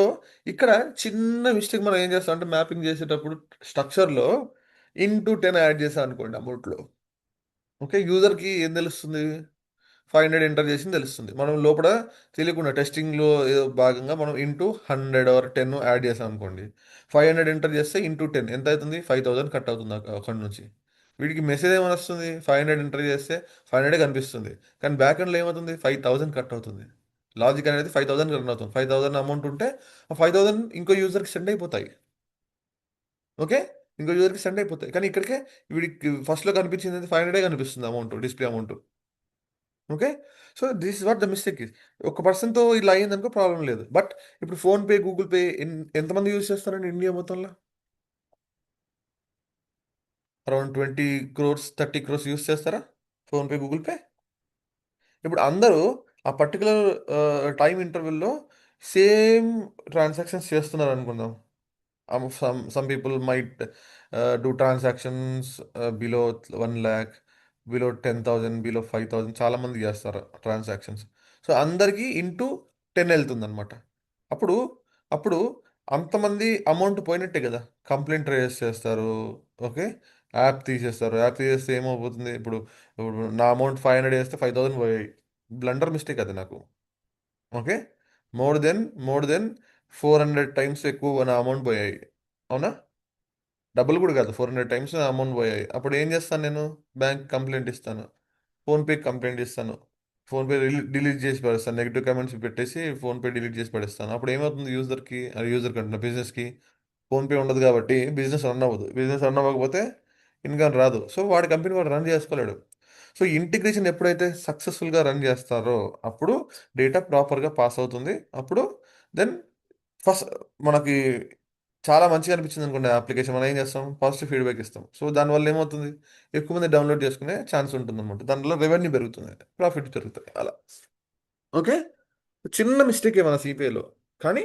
ఇక్కడ చిన్న మిస్టేక్ మనం ఏం చేస్తాం అంటే, మ్యాపింగ్ చేసేటప్పుడు స్ట్రక్చర్లో ఇంటూ 10 యాడ్ చేసాం అనుకోండి అమౌంట్లో. ఓకే. యూజర్కి ఏం తెలుస్తుంది, 500 ఎంటర్ చేసింది తెలుస్తుంది. మనం లోపల తెలియకుండా టెస్టింగ్లో ఏదో భాగంగా మనం ఇంటూ 100 ఆర్ 10 యాడ్ చేసాం అనుకోండి. 500 ఎంటర్ చేస్తే ఇంటూ 10 ఎంత అవుతుంది, 5000 కట్ అవుతుంది అక్కడి నుంచి. వీడికి మెసేజ్ ఏమైనా వస్తుంది, 500 ఎంటర్ చేస్తే 500 కనిపిస్తుంది. కానీ బ్యాక్ ఎండ్లో ఏమవుతుంది, 5000 కట్ అవుతుంది. లాజిక్ అనేది 5000 రన్ అవుతుంది. 5000 అమౌంట్ ఉంటే ఆ 5000 ఇంకో యూజర్కి సెండ్ అయిపోతాయి. ఓకే. ఇంకో యూజర్కి సెండ్ అయిపోతాయి. కానీ ఇక్కడికే వీడికి ఫస్ట్‌లో కనిపించింది 500 కనిపిస్తుంది amount, display amount. Okay. So this is what the mistake is. ఒక పర్సన్‌తో ఇలా అయిందనుకో ప్రాబ్లమ్ లేదు. బట్ ఇప్పుడు ఫోన్‌పే, గూగుల్ పే ఎంతమంది యూజ్ చేస్తారండి ఇండియా మొత్తంలో? అరౌండ్ 20 crores 30 crores యూజ్ చేస్తారా ఫోన్‌పే, గూగుల్ పే? ఇప్పుడు అందరూ ఆ పర్టిక్యులర్ టైమ్ ఇంటర్వెల్‌లో సేమ్ ట్రాన్సాక్షన్స్ చేస్తున్నారనుకుందాం. Some people might do transactions below 1 lakh, below 10,000, below 5,000 చాలా మంది చేస్తారు ట్రాన్సాక్షన్స్. సో అందరికీ ఇంటూ 10 వెళ్తుంది అనమాట. అప్పుడు అప్పుడు అంతమంది అమౌంట్ పోయినట్టే కదా. కంప్లైంట్ రేజ్ చేస్తారు. ఓకే. యాప్ తీసేస్తారు. యాప్ తీసేస్తే ఏమవుతుంది, ఇప్పుడు నా అమౌంట్ 500 వేస్తే 5000 పోయాయి. బ్లండర్ మిస్టేక్ అది నాకు. ఓకే. మోర్ దెన్ 400 టైమ్స్ ఎక్కువ నా అమౌంట్ పోయాయి. అవునా? డబ్బులు కూడా కాదు, 400 టైమ్స్ నా అమౌంట్ పోయాయి. అప్పుడు ఏం చేస్తాను నేను, బ్యాంక్ కంప్లైంట్ ఇస్తాను, ఫోన్పే కంప్లైంట్ ఇస్తాను. ఫోన్పే డిలీట్ చేసి పడేస్తాను, నెగిటివ్ కామెంట్స్ పెట్టేసి ఫోన్పే డిలీట్ చేసి పడేస్తాను. అప్పుడు ఏమవుతుంది యూజర్కి, యూజర్ కంటున్నా బిజినెస్కి, ఫోన్పే ఉండదు కాబట్టి బిజినెస్ రన్ అవ్వదు. బిజినెస్ రన్ అవ్వకపోతే ఇన్కమ్ రాదు. సో వాడి కంపెనీ వాడు రన్ చేసుకోలేడు. సో ఇంటిగ్రేషన్ ఎప్పుడైతే సక్సెస్ఫుల్గా రన్ చేస్తారో అప్పుడు డేటా ప్రాపర్గా పాస్ అవుతుంది. అప్పుడు దెన్ ఫస్ట్ మనకి చాలా మంచిగా అనిపించింది అనుకోండి అప్లికేషన్, మనం ఏం చేస్తాం, పాజిటివ్ ఫీడ్బ్యాక్ ఇస్తాం. సో దానివల్ల ఏమవుతుంది, ఎక్కువ మంది డౌన్లోడ్ చేసుకునే ఛాన్స్ ఉంటుంది అనమాట. దానివల్ల రెవెన్యూ పెరుగుతుంది, ప్రాఫిట్ పెరుగుతాయి అలా. ఓకే. చిన్న మిస్టేకే మన సిపిఐలో, కానీ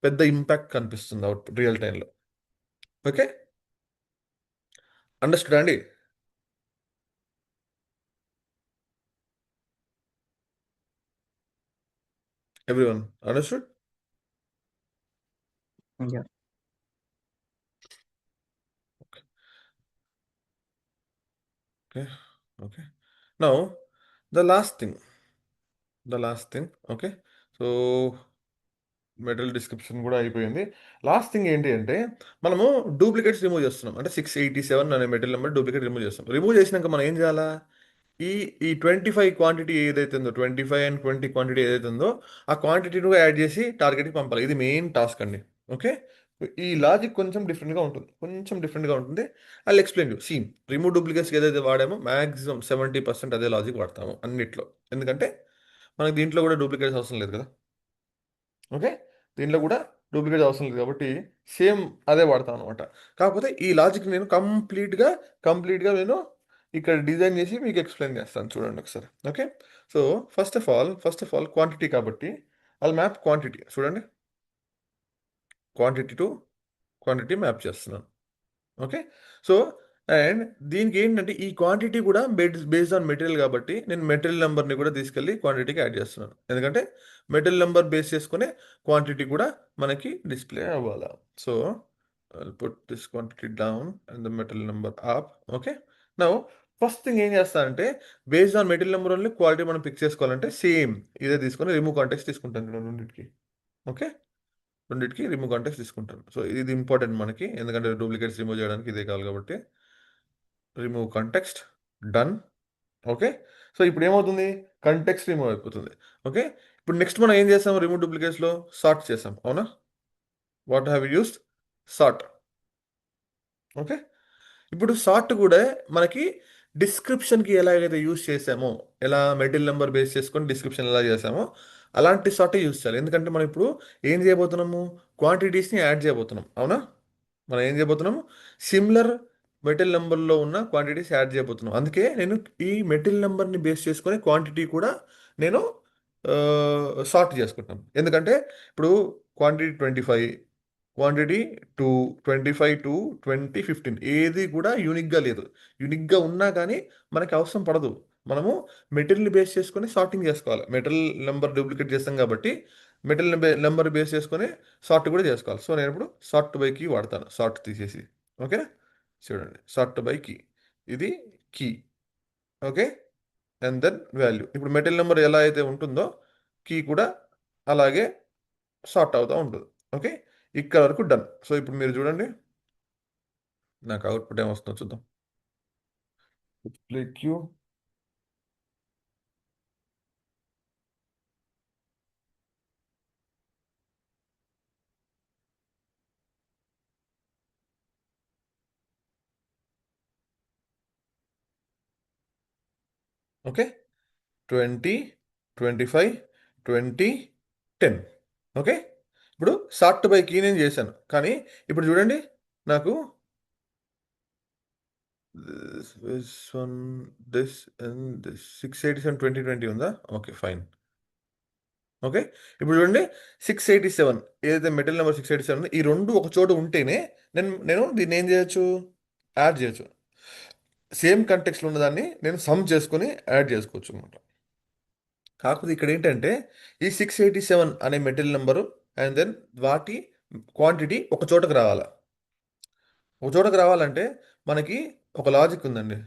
పెద్ద ఇంపాక్ట్ కనిపిస్తుంది అవుట్ రియల్ టైంలో. ఓకే. అండర్స్టూడ్ అండి? Everyone understood? Yeah. Okay. Okay. Now the last thing, okay. So material description కూడా అయిపోయింది. లాస్ట్ థింగ్ ఏంటి అంటే మనము డూప్లికేట్స్ రిమూవ్ చేస్తున్నాం. అంటే 687 అనే మెటీరియల్ నెంబర్ డూప్లికేట్ రిమూవ్ చేస్తాం. రిమూవ్ చేసినాక మనం ఏం చేయాలా? ఈ ఈ 25 క్వాంటిటీ ఏదైతే ఉందో, 25 అండ్ 20 క్వాంటిటీ ఏదైతే ఉందో ఆ క్వాంటిటీని కూడా యాడ్ చేసి టార్గెట్కి పంపాలి. ఇది మెయిన్ టాస్క్ అండి. ఓకే. ఈ లాజిక్ కొంచెం డిఫరెంట్గా ఉంటుంది, I explain you. Seen remove duplicates ఏదైతే వాడామో మ్యాక్సిమం 70% అదే లాజిక్ వాడతాము అన్నిట్లో. ఎందుకంటే మనకి దీంట్లో కూడా డూప్లికేట్స్ అవసరం లేదు కదా. ఓకే. దీంట్లో కూడా డూప్లికేట్ అవసరం లేదు కాబట్టి సేమ్ అదే వాడతాం అనమాట. కాకపోతే ఈ లాజిక్ నేను కంప్లీట్గా నేను ఇక్కడ డిజైన్ చేసి మీకు ఎక్స్ప్లెయిన్ చేస్తాను, చూడండి ఒకసారి. Okay. So first of all quantity కాబట్టి అది మ్యాప్ క్వాంటిటీ చూడండి. క్వాంటిటీ టు క్వాంటిటీ మ్యాప్ చేస్తున్నాను. ఓకే. సో అండ్ దీనికి ఏంటంటే ఈ క్వాంటిటీ కూడా బేస్డ్ ఆన్ మెటీరియల్ కాబట్టి నేను మెటీరియల్ నెంబర్ని కూడా తీసుకెళ్ళి క్వాంటిటీకి యాడ్ చేస్తున్నాను. ఎందుకంటే మెటీరియల్ నెంబర్ బేస్ చేసుకునే క్వాంటిటీ కూడా మనకి డిస్ప్లే అవ్వాలి. So put this quantity down and the material number up. Okay. Now first thing ఏం చేస్తా అంటే based on material number only quality మనం పిక్ చేసుకోవాలంటే సేమ్ ఇదే తీసుకొని రిమూవ్ కాంటెక్స్ట్ తీసుకుంటాను చూడండి రెండింటికి. ఓకే. రెండింటికి రిమూవ్ కాంటెక్స్ట్ తీసుకుంటాను. సో ఇది ఇంపార్టెంట్ మనకి, ఎందుకంటే డూప్లికేట్స్ రిమూవ్ చేయడానికి ఇదే కావాలి కాబట్టి. Remove context done. Okay. So ఇప్పుడు ఏమవుతుంది? కంటెక్స్ట్ రిమూవ్ అయిపోతుంది. ఓకే. ఇప్పుడు నెక్స్ట్ మనం ఏం చేస్తాం? రిమూవ్ డూప్లికేట్స్లో సార్ట్ చేసాం, అవునా? What have used? Sort. Okay. ఇప్పుడు సార్ట్ కూడా మనకి డిస్క్రిప్షన్కి ఎలాగైతే యూస్ చేసామో, ఎలా మెటీరియల్ నెంబర్ బేస్ చేసుకొని డిస్క్రిప్షన్ ఎలా చేసామో అలాంటి సార్టే యూస్ చేయాలి. ఎందుకంటే మనం ఇప్పుడు ఏం చేయబోతున్నాము? క్వాంటిటీస్ని యాడ్ చేయబోతున్నాం, అవునా? మనం ఏం చేయబోతున్నాము? సిమిలర్ మెటీరియల్ నెంబర్లో ఉన్న క్వాంటిటీస్ యాడ్ చేయబోతున్నాం. అందుకే నేను ఈ మెటీరియల్ నెంబర్ని బేస్ చేసుకొని క్వాంటిటీ కూడా నేను సార్ట్ చేసుకుంటాను. ఎందుకంటే ఇప్పుడు క్వాంటిటీ 25, క్వాంటిటీ 2, 25 టు 20, 15 ఏది కూడా యూనిక్గా లేదు. యూనిక్గా ఉన్నా కానీ మనకి అవసరం పడదు. మనము మెటీరియల్ బేస్ చేసుకొని సార్టింగ్ చేసుకోవాలి. మెటీరియల్ నెంబర్ డూప్లికేట్ చేస్తాం కాబట్టి మెటీరియల్ నెంబర్ బేస్ చేసుకొని సార్ట్ కూడా చేసుకోవాలి. సో నేను ఇప్పుడు సార్ట్ బై కీ వాడతాను, సార్ట్ తీసేసి. ఓకే. చూడండి, సార్ట్ బై కీ, ఇది key. Okay. And then value. ఇప్పుడు మెటీరియల్ నెంబర్ ఎలా అయితే ఉంటుందో కీ కూడా అలాగే సార్ట్ అవుతూ ఉంటుంది. ఓకే. ఇక్కడ వరకు డన్. సో ఇప్పుడు మీరు చూడండి నాకు అవుట్పుట్ ఏమొస్తుందో చూద్దాం. Display queue. ఓకే. 20, 25, 20, 10. ఓకే. ఇప్పుడు సార్ట్ బై కీ నేను చేశాను, కానీ ఇప్పుడు చూడండి నాకు this one, this and this 687 2020 ఉందా? Okay fine. ఓకే. ఇప్పుడు చూడండి 687 ఏదైతే మెటీరియల్ నెంబర్ 687 ఈ రెండు ఒక చోట ఉంటేనే నేను దీన్ని ఏం చేయొచ్చు? యాడ్ చేయొచ్చు. సేమ్ కంటెక్స్లో ఉన్నదాన్ని నేను సమ్ చేసుకొని యాడ్ చేసుకోవచ్చు అనమాట. కాకపోతే ఇక్కడ ఏంటంటే ఈ 687 అనే మెటీరియల్ నెంబరు అండ్ దెన్ వాటి క్వాంటిటీ ఒక చోటకు రావాలి. ఒక చోటకు రావాలంటే మనకి ఒక లాజిక్ ఉందండి.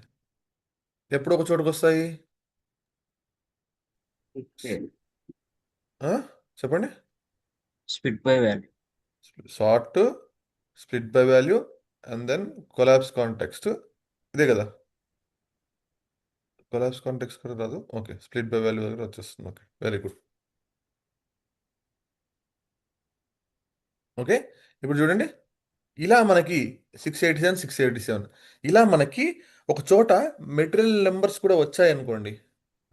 ఎప్పుడు ఒక చోటకు వస్తాయి? ఆ? చెప్పండి. Split by value. Sort, split by value and then collapse context. ఇదే కదా? కొలాప్స్ కాంటెక్స్ట్ కూడా రాదు. ఓకే. స్ప్లిట్ బై వాల్యూ దగ్గర వచ్చేస్తుంది. Okay, very good. ఓకే. ఇప్పుడు చూడండి ఇలా మనకి 687 ఇలా మనకి ఒక చోట మెటీరియల్ నెంబర్స్ కూడా వచ్చాయనుకోండి,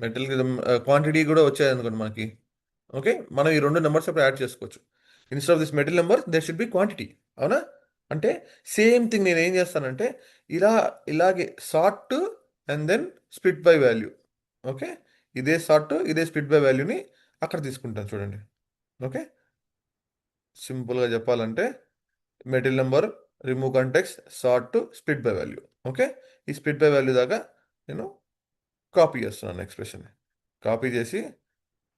మెటీరియల్ క్వాంటిటీ కూడా వచ్చాయనుకోండి మనకి. ఓకే. మనం ఈ రెండు నెంబర్స్ అప్పుడు యాడ్ చేసుకోవచ్చు. Instead of this material number they should be quantity, అవునా? అంటే సేమ్ థింగ్ నేను ఏం చేస్తానంటే ఇలా ఇలాగే sort and then split by value. Okay. ఇదే సార్ట్ ఇదే స్ప్లిట్ బై వాల్యూని అక్కడ తీసుకుంటాను చూడండి. ఓకే. సింపుల్గా చెప్పాలంటే material number remove context, sort to split by value. Okay, ఈ స్ప్లిట్ బై వాల్యూ దాకా నేను కాపీ చేస్తున్నాను ఎక్స్ప్రెషన్. కాపీ చేసి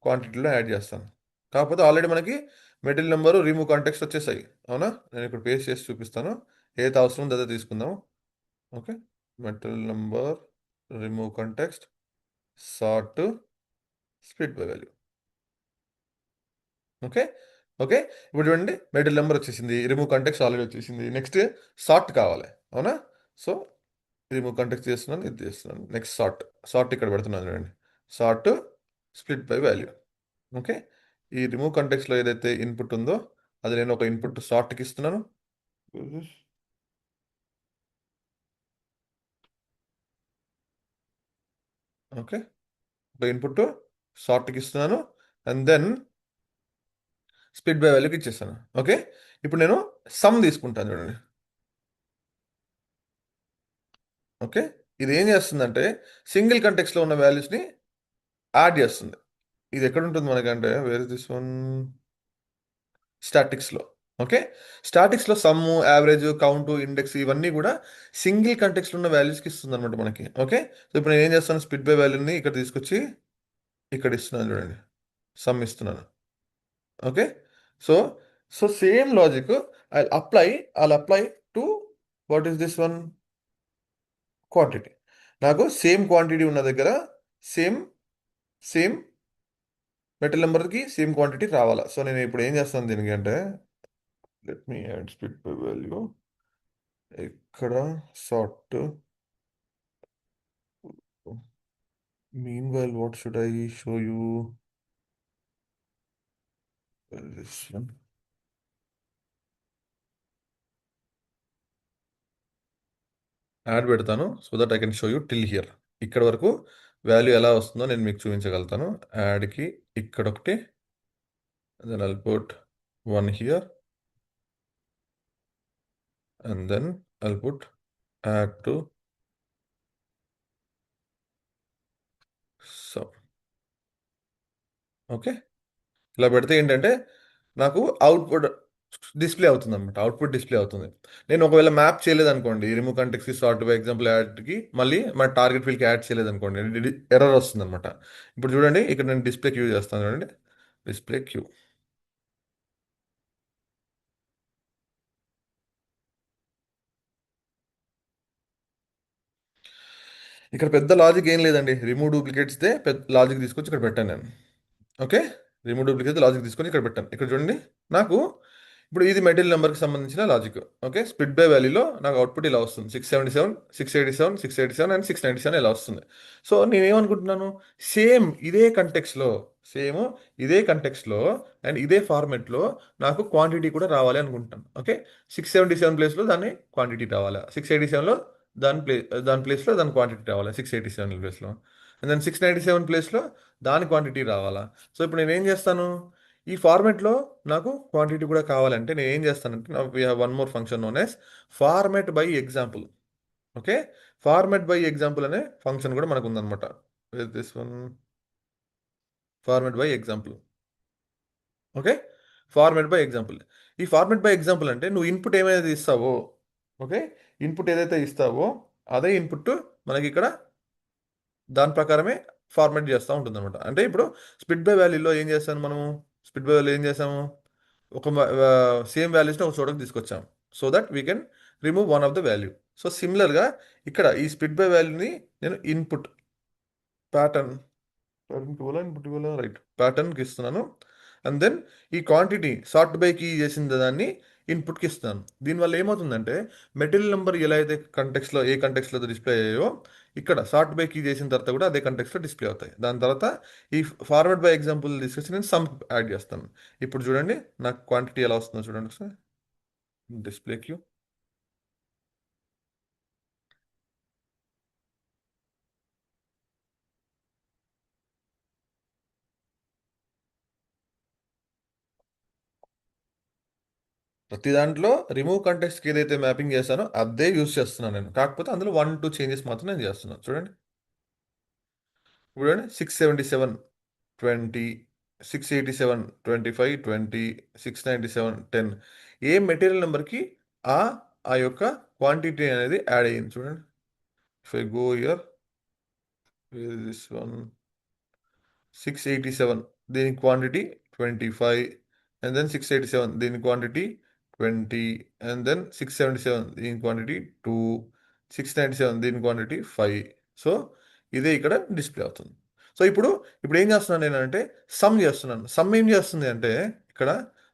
క్వాంటిటీలో యాడ్ చేస్తాను. కాకపోతే ఆల్రెడీ మనకి మెటీరియల్ నెంబరు రిమూవ్ కాంటెక్స్ట్ వచ్చేసాయి. అవునా, నేను ఇక్కడ పేస్ట్ చేసి చూపిస్తాను. ఏదైతే అవసరం ఉందో అదే తీసుకుందాం. Okay, material number, remove context, sort, split by value. Okay. Okay, ఇప్పుడు చూడండి మెటీరియల్ నెంబర్ వచ్చేసింది, రిమూవ్ కాంటెక్స్ట్ ఆల్రెడీ వచ్చేసింది. నెక్స్ట్ సార్ట్ కావాలి. అవునా, సో రిమూవ్ కాంటెక్స్ట్ చేస్తున్నాను, ఇది చేస్తున్నాను. Next sort. సార్ట్ ఇక్కడ పెడుతున్నాను చూడండి. Sort split by value. Okay, ఈ రిమూవ్ కంటెక్స్లో ఏదైతే ఇన్పుట్ ఉందో అది నేను ఒక ఇన్పుట్ సార్ట్కి ఇస్తున్నాను. ఓకే, ఒక ఇన్పుట్ సార్ట్కి ఇస్తున్నాను అండ్ దెన్ స్ప్లిట్ బై వాల్యూకి ఇచ్చేస్తాను. ఓకే, ఇప్పుడు నేను సమ్ తీసుకుంటాను చూడండి. ఓకే, ఇది ఏం చేస్తుందంటే సింగిల్ కంటెక్స్లో ఉన్న వాల్యూస్ని యాడ్ చేస్తుంది. ఇది ఎక్కడ ఉంటుంది మనకంటే వేరే దిస్ వన్, స్టాటిక్స్లో. ఓకే, స్టాటిక్స్లో సమ్ము, యావరేజ్, కౌంట్, ఇండెక్స్ ఇవన్నీ కూడా సింగిల్ కంటెక్స్లో ఉన్న వాల్యూస్కి ఇస్తుంది అనమాట మనకి. ఓకే, సో ఇప్పుడు నేను ఏం చేస్తాను, స్ప్లిట్ బై వాల్యూని ఇక్కడ తీసుకొచ్చి ఇక్కడ ఇస్తున్నాను చూడండి, సమ్ ఇస్తున్నాను. Okay, so so same logic I apply to what is this one, quantity. నాకు సేమ్ క్వాంటిటీ ఉన్న దగ్గర సేమ్ సేమ్ మెటల్ నెంబర్కి సేమ్ క్వాంటిటీ రావాలా. సో నేను ఇప్పుడు ఏం చేస్తాను దీనికి అంటే, let me add split by value. ఇక్కడ sort. Meanwhile, what should I show you? This one. Add పెడతాను so that I can show you till here. ఇక్కడ వరకు వాల్యూ ఎలా వస్తుందో నేను మీకు చూపించగలుగుతాను. యాడ్కి ఇక్కడ ఒకటి, then I'll put 1 here and then I'll put add to so. Okay, ఇలా పెడితే ఏంటంటే నాకు అవుట్పుట్ డిస్ప్లే అవుతుంది అనమాట. అవుట్పుట్ డిస్ప్లే అవుతుంది. నేను ఒకవేళ మ్యాప్ చేయలేదు అనుకోండి, remove context sort by example యాడ్కి మళ్ళీ మన టార్గెట్ ఫీల్డ్కి యాడ్ చేయలేదు అనుకోండి, ఎర్రర్ వస్తుంది అనమాట. ఇప్పుడు చూడండి ఇక్కడ నేను డిస్ప్లే క్యూ చేస్తాను చూడండి, డిస్ప్లే క్యూ. ఇక్కడ పెద్ద లాజిక్ ఏం లేదండి, రిమూవ్ డూప్లికేట్స్దే పెద్ద లాజిక్ తీసుకొచ్చి ఇక్కడ పెట్టాను నేను. ఓకే, రిమూవ్ డూప్లికేట్ లాజిక్ తీసుకొని ఇక్కడ పెట్టాను. ఇక్కడ చూడండి, నాకు ఇప్పుడు ఇది మెటీరియల్ నెంబర్కి సంబంధించిన లాజిక్. ఓకే, స్ప్లిట్ బై వాల్యూలో నాకు అవుట్పుట్ ఇలా వస్తుంది, 677, 687, 687 అండ్ 697 ఇలా వస్తుంది. సో నేనేమనుకుంటున్నాను, సేమ్ ఇదే కంటెక్స్లో, సేమ్ ఇదే కంటెక్స్లో అండ్ ఇదే ఫార్మెట్లో నాకు క్వాంటిటీ కూడా రావాలి అనుకుంటాను. ఓకే, 677 ప్లేస్లో దాన్ని క్వాంటిటీ రావాలి, 687లో దాని ప్లే దాని ప్లేస్లో దాని క్వాంటిటీ రావాలి, 687 ప్లేస్లో అండ్ దెన్ 697 ప్లేస్లో దాని క్వాంటిటీ రావాలా. సో ఇప్పుడు నేను ఏం చేస్తాను, ఈ ఫార్మెట్లో నాకు క్వాంటిటీ కూడా కావాలంటే నేను ఏం చేస్తానంటే, we have one more function known as format by example. Okay, format by example అనే ఫంక్షన్ కూడా మనకు ఉందన్నమాట. This one, format by example. Okay, format by example. ఈ ఫార్మెట్ బై ఎగ్జాంపుల్ అంటే నువ్వు ఇన్పుట్ ఏమైతే ఇస్తావో, ఓకే, ఇన్పుట్ ఏదైతే ఇస్తావో అదే ఇన్పుట్ మనకి ఇక్కడ దాని ప్రకారమే ఫార్మాట్ చేస్తూ ఉంటుంది అనమాట. అంటే ఇప్పుడు స్ప్లిట్ బై వాల్యూలో ఏం చేస్తాను మనము, స్ప్లిట్ బై వాల్యూ ఏం చేసాము, ఒక సేమ్ వాల్యూస్ని ఒక చోటకి తీసుకొచ్చాము so that we can remove one of the value. So సిమిలర్గా ఇక్కడ ఈ స్ప్లిట్ బై వాల్యూని నేను ఇన్పుట్ ప్యాటర్న్ ఇన్పుట్ ఇవ్వాలా, రైట్, ప్యాటర్న్కి ఇస్తున్నాను అండ్ దెన్ ఈ క్వాంటిటీ సార్ట్ బై కీ చేసిన దాన్ని ఇన్పుట్కి ఇస్తున్నాను. దీనివల్ల ఏమవుతుందంటే మెటీరియల్ నెంబర్ ఎలా అయితే కంటెక్స్లో ఏ కంటెక్స్లో డిస్ప్లే అయ్యాయో ఇక్కడ సార్ట్ బై కీ చేసిన తర్వాత కూడా అదే కంటెక్స్లో డిస్ప్లే అవుతాయి. దాని తర్వాత ఈ ఫార్వర్డ్ బై ఎగ్జాంపుల్ తీసుకొచ్చి నేను సమ్ యాడ్ చేస్తాను. ఇప్పుడు చూడండి నాకు క్వాంటిటీ ఎలా వస్తుందో చూడండి ఒకసారి, డిస్ప్లే క్యూ. ప్రతి దాంట్లో రిమూవ్ కంటెక్స్కి ఏదైతే మ్యాపింగ్ చేస్తానో అదే యూస్ చేస్తున్నాను నేను, కాకపోతే అందులో 1-2 చేంజెస్ మాత్రం నేను చేస్తున్నాను. చూడండి ఇప్పుడు 677 20, 687 25, 20, 697 10, ఏ మెటీరియల్ నెంబర్కి ఆ ఆ యొక్క క్వాంటిటీ అనేది యాడ్ అయ్యింది చూడండి. If I go year this one 687, దీని క్వాంటిటీ 25, అండ్ దెన్ 687 దీని క్వాంటిటీ 20, అండ్ దెన్ 677 దీని క్వాంటిటీ 2, 697 దీని క్వాంటిటీ 5. సో ఇదే ఇక్కడ డిస్ప్లే అవుతుంది. సో ఇప్పుడు ఏం చేస్తున్నాను నేనంటే సమ్ చేస్తున్నాను. సమ్ ఏం చేస్తుంది అంటే ఇక్కడ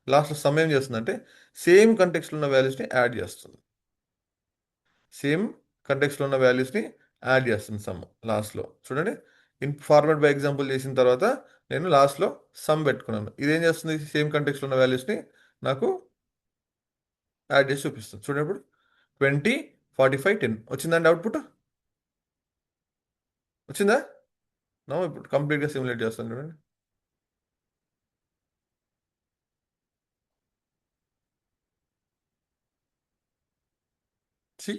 లాస్ట్లో సమ్ ఏం చేస్తుంది అంటే సేమ్ కంటెక్స్లో ఉన్న వాల్యూస్ని యాడ్ చేస్తుంది. సేమ్ కంటెక్స్లో ఉన్న వాల్యూస్ని యాడ్ చేస్తుంది సమ్ లాస్ట్లో. చూడండి, ఫార్వర్డ్ బై ఎగ్జాంపుల్ చేసిన తర్వాత నేను లాస్ట్లో సమ్ పెట్టుకున్నాను. ఇదేం చేస్తుంది, సేమ్ కంటెక్స్లో ఉన్న వాల్యూస్ని నాకు యాడ్ చేసి చూపిస్తుంది. చూడండి, ఇప్పుడు 20, 45, 10 వచ్చిందండి అవుట్పుట్. వచ్చిందా? ఇప్పుడు కంప్లీట్గా సిమ్యులేట్ చేస్తాను చూడండి. See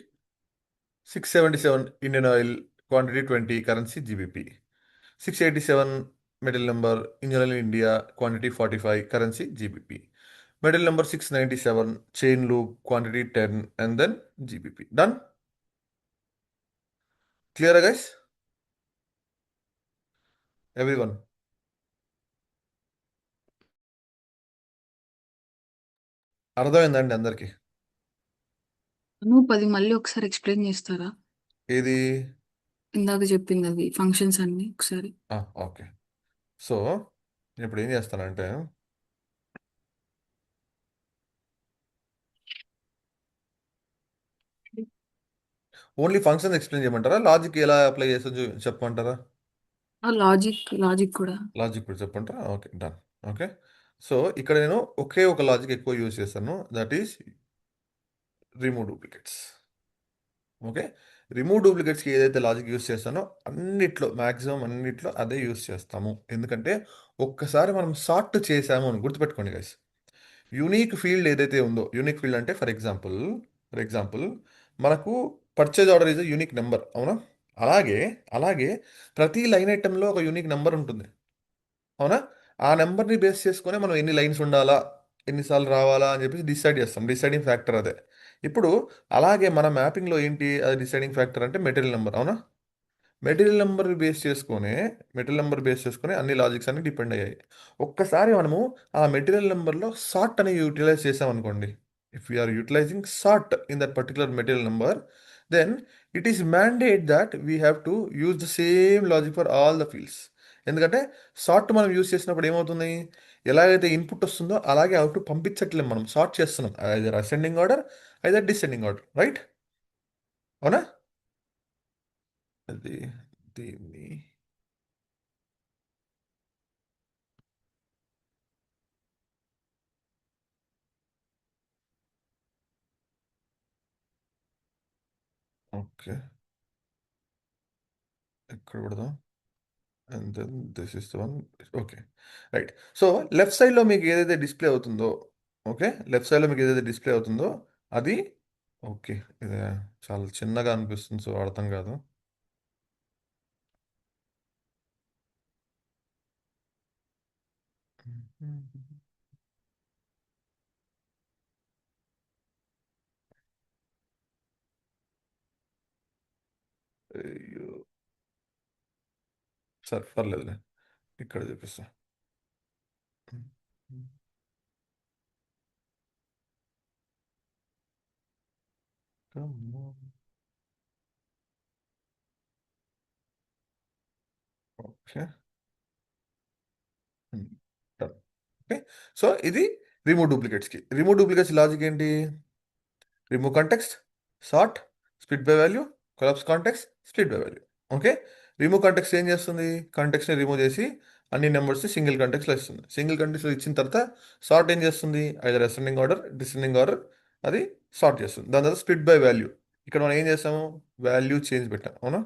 677 Indian oil quantity 20, currency GBP. 687 metal number Indian oil India quantity 45, currency GBP. Medal number 697, chain loop, quantity 10, and then GBP. Done? Clear, guys? Everyone. అర్థమైందండి అందరికి? నువ్వు 10 మళ్ళీ ఒకసారి ఎక్స్ప్లెయిన్ చేస్తారా? ఏది? ఇందాక చెప్పింది అది ఫంక్షన్స్ అన్ని ఒకసారి. ఓకే. సో నేను ఇప్పుడు ఏం చేస్తానంటే ఓన్లీ ఫంక్షన్ ఎక్స్ప్లెయిన్ చేయమంటారా, లాజిక్ ఎలా అప్లై చేస్తా చెప్పమంటారా? లాజిక్ కూడా. లాజిక్ కూడా చెప్పంటారా? Okay, done. ఓకే, సో ఇక్కడ నేను ఒకే ఒక లాజిక్ ఎక్కువ యూజ్ చేస్తాను, that is remove duplicates. Okay, remove డూప్లికేట్స్కి ఏదైతే లాజిక్ యూస్ చేస్తానో అన్నిట్లో మ్యాక్సిమం అన్నిట్లో అదే యూస్ చేస్తాము. ఎందుకంటే ఒక్కసారి మనం సార్ట్ చేసాము అని గుర్తుపెట్టుకోండి గైస్. యూనిక్ ఫీల్డ్ ఏదైతే ఉందో, యూనిక్ ఫీల్డ్ అంటే ఫర్ ఎగ్జాంపుల్ మనకు purchase order is unique number, అవునా? అలాగే అలాగే ప్రతి లైన్ ఐటెంలో ఒక యూనిక్ నెంబర్ ఉంటుంది, అవునా? ఆ నెంబర్ని బేస్ చేసుకొని మనం ఎన్ని లైన్స్ ఉండాలా, ఎన్నిసార్లు రావాలా అని చెప్పేసి డిసైడ్ చేస్తాం. డిసైడింగ్ ఫ్యాక్టర్ అదే. ఇప్పుడు అలాగే మన మ్యాపింగ్లో ఏంటి అది డిసైడింగ్ ఫ్యాక్టర్ అంటే మెటీరియల్ నెంబర్, అవునా? మెటీరియల్ నెంబర్ బేస్ చేసుకొని అన్ని లాజిక్స్ అన్ని డిపెండ్ అయ్యాయి. ఒక్కసారి మనము ఆ మెటీరియల్ నెంబర్లో సార్ట్ అని యూటిలైజ్ చేసామనుకోండి, if we are utilising sort in that particular material number, then it is mandate that we have to use the same logic for all the fields. ఎందుకంటే సార్ట్ మనం యూజ్ చేసినప్పుడు ఏమవుతుంది, ఎలాగైతే ఇన్పుట్ వస్తుందో అలాగే అవుట్పుట్ పంపించట్లేదు, మనం సార్ట్ చేస్తున్నాం, either ascending order either descending order, right? అవునా? అది దీన్ని ఓకే ఎక్కడ పెడదాం, and then this is the one. Okay, right. So left సైడ్లో మీకు ఏదైతే డిస్ప్లే అవుతుందో, ఓకే, లెఫ్ట్ సైడ్లో మీకు ఏదైతే డిస్ప్లే అవుతుందో అది, ఓకే, ఇది చాలా చిన్నగా అనిపిస్తుంది, సో అర్థం కాదు. అయ్యో, సరే పర్లేదులే, ఇక్కడ చూపిస్తా. Come on. Okay, done. Okay, so ఇది రిమూవ్ డూప్లికేట్స్ లాజిక్ ఏంటి? Remove context, sort, split by value, collapse context, split by value. Okay, remove context ఏం చేస్తుంది, కాంటెక్స్ని రిమూవ్ చేసి అన్ని నెంబర్స్ సింగిల్ కాంటెక్స్లో ఇస్తుంది. సింగిల్ కాంటెక్స్లో ఇచ్చిన తర్వాత సార్ట్ ఏం చేస్తుంది, either ascending order descending order అది సార్ట్ చేస్తుంది. దాని తర్వాత స్ప్లిట్ బై వాల్యూ, ఇక్కడ మనం ఏం చేస్తాము, వాల్యూ చేంజ్ పెట్టాం, అవునా?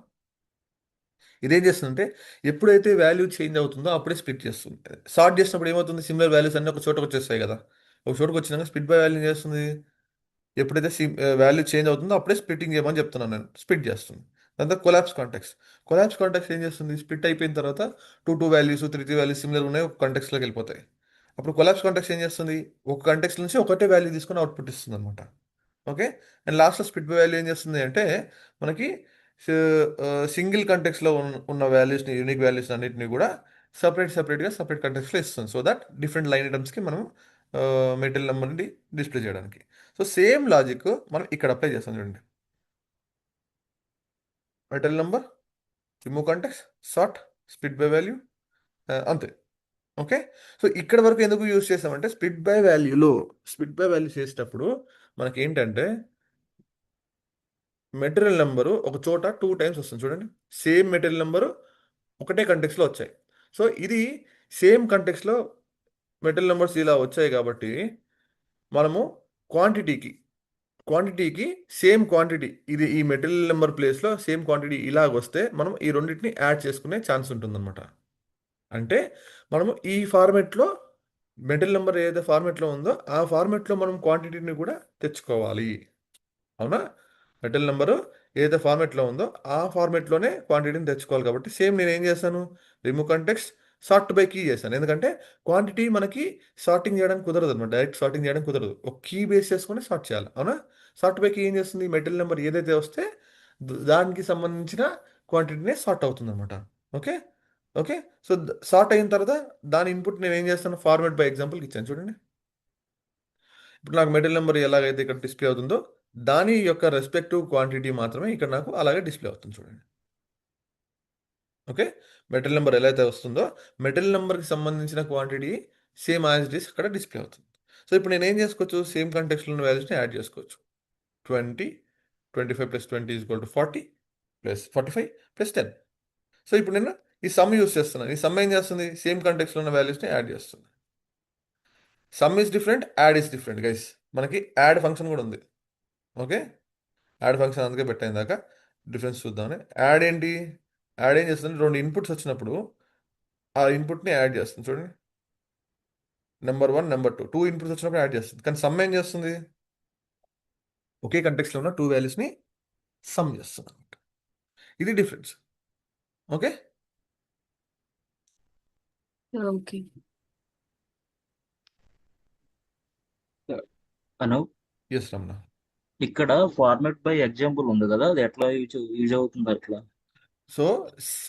ఇదేం చేస్తుందంటే ఎప్పుడైతే వాల్యూ చేంజ్ అవుతుందో అప్పుడే స్ప్లిట్ చేస్తుంది. సార్ట్ చేసినప్పుడు ఏమవుతుంది, సిమిలర్ వాల్యూస్ అన్ని ఒక చోటకు వచ్చేస్తాయి కదా. ఒక చోటుకు వచ్చినాక స్ప్లిట్ బై వాల్యూ ఏం చేస్తుంది, ఎప్పుడైతే వాల్యూ చేంజ్ అవుతుందో అప్పుడే స్ప్లిట్టింగ్ చేయమని చెప్తున్నాను నేను, స్ప్లిట్ చేస్తుంది. దాని తర్వాత కొలాప్స్ కాంటాక్ట్స్ ఏం చేస్తుంది, స్ప్లిట్ అయిపోయిన తర్వాత two values three values similar ఉన్నాయి ఒక కాంటాక్ట్స్లోకి వెళ్ళిపోతాయి. అప్పుడు కొలాప్స్ కాంటాక్ట్స్ ఏం చేస్తుంది, ఒక కాంటాక్ట్స్ నుంచి ఒకటే వాల్యూ తీసుకొని అవుట్పుట్ ఇస్తుంది అనమాట. ఓకే. అండ్ లాస్ట్లో స్ప్లిట్ బై వాల్యూ ఏం చేస్తుంది అంటే మనకి సింగిల్ కంటెక్స్లో ఉన్న వాల్యూస్ని యూనిక్ వాల్యూస్ అన్నిటిని కూడా సపరేట్గా సపరేట్ కంటెక్స్లో ఇస్తుంది సో దట్ డిఫరెంట్ లైన్ ఐటమ్స్కి మనం మెటీరియల్ నెంబర్ని డిస్ప్లే చేయడానికి. సో సేమ్ లాజిక్ మనం ఇక్కడ అప్లై చేస్తాం చూడండి. Material number, remove context, sort, split by value, అంతే. ఓకే. సో ఇక్కడ వరకు ఎందుకు యూజ్ చేస్తామంటే స్ప్లిట్ బై వాల్యూ చేసేటప్పుడు మనకి ఏంటంటే మెటీరియల్ నెంబరు ఒక చోట 2 టైమ్స్ వస్తుంది చూడండి. సేమ్ మెటీరియల్ నెంబరు ఒకటే కంటెక్స్లో వచ్చాయి. సో ఇది సేమ్ కంటెక్స్లో మెటీరియల్ నెంబర్స్ ఇలా వచ్చాయి కాబట్టి మనము క్వాంటిటీకి క్వాంటిటీకి సేమ్ క్వాంటిటీ ఇది ఈ మెటీరియల్ నెంబర్ ప్లేస్లో సేమ్ క్వాంటిటీ ఇలాగ వస్తే మనం ఈ రెండింటిని యాడ్ చేసుకునే ఛాన్స్ ఉంటుందన్నమాట. అంటే మనము ఈ ఫార్మెట్లో మెటీరియల్ నెంబర్ ఏదైతే ఫార్మెట్లో ఉందో ఆ ఫార్మెట్లో మనం క్వాంటిటీని కూడా తెచ్చుకోవాలి. అవునా? మెటీరియల్ నెంబరు ఏదైతే ఫార్మెట్లో ఉందో ఆ ఫార్మెట్లోనే క్వాంటిటీని తెచ్చుకోవాలి కాబట్టి సేమ్ నేను ఏం చేశాను, remove context sort by key చేశాను. ఎందుకంటే క్వాంటిటీ మనకి సార్టింగ్ చేయడానికి కుదరదు అనమాట, డైరెక్ట్ సార్టింగ్ చేయడానికి కుదరదు. ఒక కీ బేస్ చేసుకొని సార్ట్ చేయాలి. అవునా? సార్ట్ బై కీ ఏం చేస్తుంది, మెటీరియల్ నెంబర్ ఏదైతే వస్తే దానికి సంబంధించిన క్వాంటిటీనే సార్ట్ అవుతుంది అనమాట. ఓకే. ఓకే. సో సార్ట్ అయిన తర్వాత దాని ఇన్పుట్ నేను ఏం చేస్తాను, ఫార్మెట్ బై ఎగ్జాంపుల్కి ఇచ్చాను చూడండి. ఇప్పుడు నాకు మెటీరియల్ నెంబర్ ఎలాగైతే ఇక్కడ డిస్ప్లే అవుతుందో దాని యొక్క రెస్పెక్టివ్ క్వాంటిటీ మాత్రమే ఇక్కడ నాకు అలాగే డిస్ప్లే అవుతుంది చూడండి. ఓకే. మెటీరియల్ నెంబర్ ఎలా అయితే వస్తుందో మెటీరియల్ నెంబర్కి సంబంధించిన quantity same as it is అక్కడ డిస్ప్లే అవుతుంది. సో ఇప్పుడు నేను ఏం చేసుకోవచ్చు, సేమ్ కంటెక్స్లో ఉన్న వాల్యూస్ని యాడ్ చేసుకోవచ్చు. 20, 25 + 20 = 40 + 45 + 10. సో ఇప్పుడు నేను ఈ సమ్ యూస్ చేస్తున్నాను. ఈ సమ్ ఏం చేస్తుంది, సేమ్ కంటెక్స్లో ఉన్న వాల్యూస్ని యాడ్ చేస్తుంది. Sum is different, add is different guys. మనకి యాడ్ ఫంక్షన్ కూడా ఉంది. ఓకే. యాడ్ ఫంక్షన్ అందుకే పెట్టాను దాకా. డిఫరెన్స్ చూద్దామని. యాడ్ ఏంటి, యాడ్ ఏం చేస్తుంది, 2 ఇన్పుట్స్ వచ్చినప్పుడు ఆ ఇన్పుట్ని యాడ్ చేస్తుంది చూడండి. నెంబర్ 1, నెంబర్ 2 ఇన్పుట్స్ వచ్చినప్పుడు యాడ్ చేస్తుంది. కానీ సమ్ ఏం చేస్తుంది, ఒకే కంటెక్స్లో ఉన్న 2 వాల్యూస్ని సమ్ చేస్తుంది అనమాట. ఇది డిఫరెన్స్. ఓకే. ఓకే. అను ఎస్ రమణ. ఇక్కడ ఫార్మాట్ బై ఎగ్జాంపుల్ ఉంది కదా, అది ఎట్లా యూజ్ అవుతుంది అట్లా? సో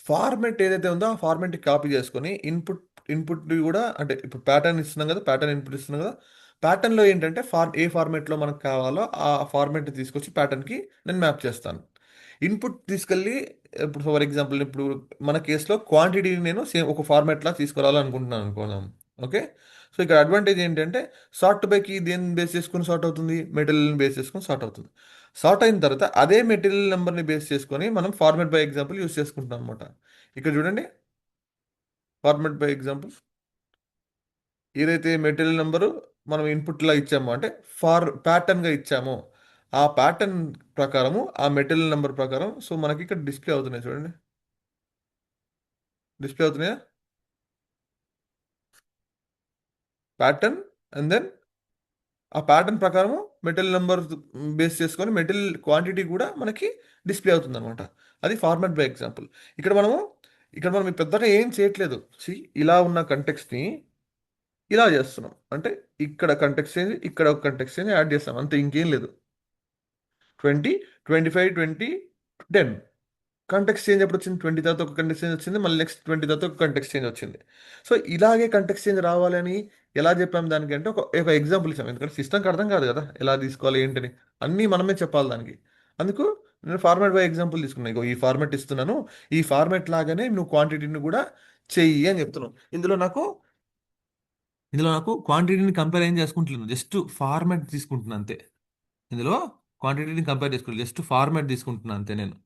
ఫార్మెట్ ఏదైతే ఉందో ఆ ఫార్మెట్ని కాపీ చేసుకొని ఇన్పుట్ కూడా అంటే ఇప్పుడు ప్యాటర్న్ ఇస్తున్నాం కదా, ప్యాటర్న్ ఇన్పుట్ ఇస్తున్నాం కదా, ప్యాటర్న్లో ఏంటంటే ఏ ఫార్మెట్లో మనకు కావాలో ఆ ఫార్మెట్ తీసుకొచ్చి ప్యాటర్న్కి నేను మ్యాప్ చేస్తాను. ఇన్పుట్ తీసుకెళ్ళి ఇప్పుడు ఫర్ ఎగ్జాంపుల్ ఇప్పుడు మన కేసులో క్వాంటిటీని నేను సేమ్ ఒక ఫార్మెట్లా తీసుకురావాలనుకుంటున్నాను అనుకున్నాం. ఓకే. సో ఇక్కడ అడ్వాంటేజ్ ఏంటంటే సార్ట్ బైకి దేన్ని బేస్ చేసుకుని సార్ట్ అవుతుంది, మెటీరియల్ని బేస్ చేసుకుని సార్ట్ అవుతుంది. సార్ట్ అయిన తర్వాత అదే మెటీరియల్ నెంబర్ని బేస్ చేసుకొని మనం ఫార్మెట్ బై ఎగ్జాంపుల్ యూస్ చేసుకుంటాం అనమాట. ఇక్కడ చూడండి, ఫార్మెట్ బై ఎగ్జాంపుల్ ఏదైతే మెటీరియల్ నెంబరు మనం ఇన్పుట్లా ఇచ్చామో అంటే ప్యాటర్న్గా ఇచ్చామో ఆ ప్యాటర్న్ ప్రకారము ఆ మెటీరియల్ నెంబర్ ప్రకారం సో మనకి ఇక్కడ డిస్ప్లే అవుతున్నాయి చూడండి. డిస్ప్లే అవుతున్నాయా ప్యాటర్న్, అండ్ దెన్ ఆ ప్యాటర్న్ ప్రకారము మెటీరియల్ నెంబర్ బేస్ చేసుకొని మెటీరియల్ క్వాంటిటీ కూడా మనకి డిస్ప్లే అవుతుంది అనమాట. అది ఫార్మాట్ బై ఎగ్జాంపుల్. ఇక్కడ మనము ఇక్కడ మనం పెద్దగా ఏం చేయట్లేదు. ఇలా ఉన్న కంటెక్స్ని ఇలా చేస్తున్నాం అంటే ఇక్కడ కంటెక్స్ట్ చేంజ్, ఇక్కడ ఒక కంటెక్స్ట్ చేంజ్ యాడ్ చేస్తాం అంతే, ఇంకేం లేదు. 20, 25, 20, 10 కంటెక్స్ట్ చేంజ్ ఎప్పుడు వచ్చింది, 20 తర్వాత ఒక కంటెక్స్ట్ చేంజ్ వచ్చింది, మళ్ళీ నెక్స్ట్ 20 తర్వాత ఒక కంటెక్స్ట్ చేంజ్ వచ్చింది. సో ఇలాగే కంటెక్స్ట్ చేంజ్ రావాలని ఎలా చెప్పాం దానికంటే ఒక ఎగ్జాంపుల్ ఇచ్చాం, ఎందుకంటే సిస్టమ్కి అర్థం కాదు కదా ఎలా తీసుకోవాలి ఏంటని, అన్నీ మనమే చెప్పాలి దానికి. అందుకు నేను ఫార్మాట్ బై ఎగ్జాంపుల్ తీసుకున్నాను. ఇగో ఈ ఫార్మాట్ ఇస్తున్నాను, ఈ ఫార్మాట్ లాగానే నువ్వు క్వాంటిటీని కూడా చెయ్యి అని చెప్తున్నాను. ఇందులో నాకు క్వాంటిటీని కంపేర్ ఏం చేసుకుంటున్నాను, జస్ట్ ఫార్మాట్ తీసుకుంటున్నాను అంతే. ఇందులో క్వాంటిటీని కంపేర్ చేసుకోవాలి, జస్ట్ ఫార్మాట్ తీసుకుంటున్నాను అంతే నేను.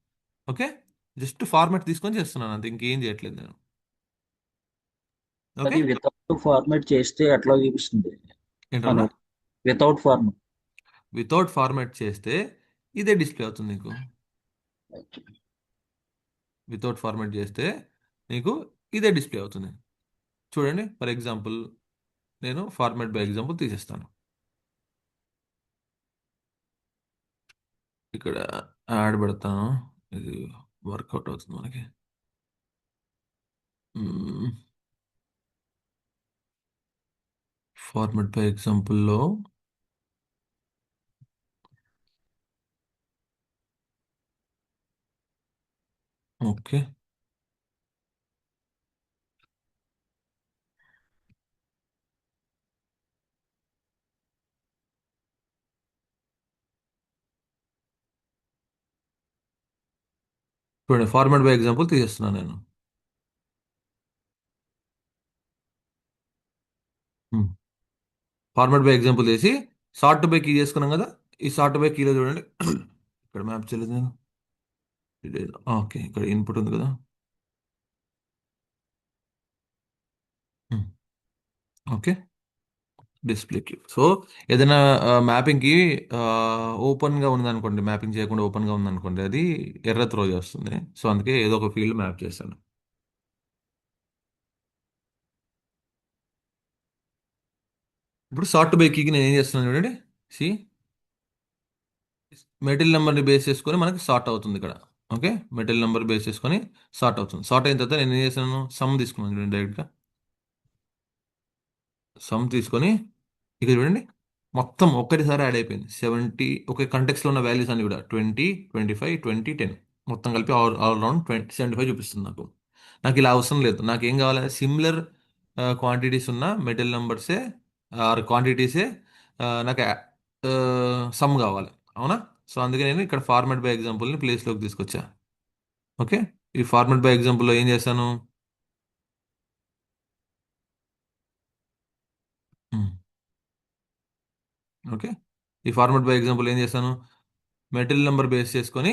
ఓకే. జస్ట్ ఫార్మాట్ తీసుకొని చేస్తున్నాను అంతే, ఇంకేం చేయట్లేదు నేను. ఓకే. అది వితౌట్ ఫార్మాట్ చేస్తే ఎట్లా చూపిస్తుంది ఏంటన్నా, Anu? Without format. Without format చేస్తే ఇదే డిస్ప్లే అవుతుంది నీకు. వితౌట్ ఫార్మాట్ చేస్తే నీకు ఇదే డిస్ప్లే అవుతుంది చూడండి. ఫర్ ఎగ్జాంపుల్ నేను ఫార్మాట్ బై ఎగ్జాంపుల్ తీసేస్తాను. ఇక్కడ యాడ్ పెడతాను, ఇది వర్కౌట్ అవుతుంది మనకి. ఫార్మాట్ బై ఎగ్జాంపుల్లో ఓకే. చూడండి, ఫార్మాట్ బై ఎగ్జాంపుల్ తీసేస్తున్నాను నేను. ఫార్మాట్ బై ఎగ్జాంపుల్ చేసి సార్ట్ బై కీ చేసుకున్నాం కదా. ఈ సార్ట్ బై కీలో చూడండి, ఇక్కడ మ్యాప్ చేయలేదు నేను. ఓకే, ఇక్కడ ఇన్పుట్ ఉంది కదా. Okay, display queue. సో ఏదైనా మ్యాపింగ్కి ఓపెన్గా ఉందనుకోండి, మ్యాపింగ్ చేయకుండా ఓపెన్గా ఉందనుకోండి, అది ఎర్ర త్రో చేస్తుంది. సో అందుకే ఏదో ఒక ఫీల్డ్ మ్యాప్ చేస్తాను. ఇప్పుడు సార్ట్ బై కీకి నేను ఏం చేస్తున్నాను చూడండి. సి మెటీరియల్ నెంబర్ని బేస్ చేసుకొని మనకి సార్ట్ అవుతుంది ఇక్కడ. ఓకే, మెటీరియల్ నెంబర్ బేస్ చేసుకొని సార్ట్ అవుతుంది. సార్ట్ అయిన తర్వాత నేను ఏం చేస్తున్నాను, సమ్ తీసుకున్నాను చూడండి డైరెక్ట్గా. సమ్ తీసుకొని ఇక చూడండి, మొత్తం ఒక్కటిసారి యాడ్ అయిపోయింది. 70 ఒకే కంటెక్స్లో ఉన్న వాల్యూస్ అన్ని కూడా 20, 25, 20, 10 మొత్తం కలిపి ఆల్ రౌండ్ 75 చూపిస్తుంది నాకు. నాకు ఇలా అవసరం లేదు. నాకు ఏం కావాలి, సిమిలర్ క్వాంటిటీస్ ఉన్న మెటల్ నెంబర్సే ఆర్ క్వాంటిటీసే నాకు సమ్ కావాలి. అవునా? సో అందుకే నేను ఇక్కడ ఫార్మాట్ బై ఎగ్జాంపుల్ని ప్లేస్లోకి తీసుకొచ్చా. ఓకే, ఈ ఫార్మాట్ బై ఎగ్జాంపుల్లో ఏం చేశాను. ఓకే, ఈ ఫార్మాట్ బై ఎగ్జాంపుల్ ఏం చేశాను, మెటీరియల్ నెంబర్ బేస్ చేసుకొని,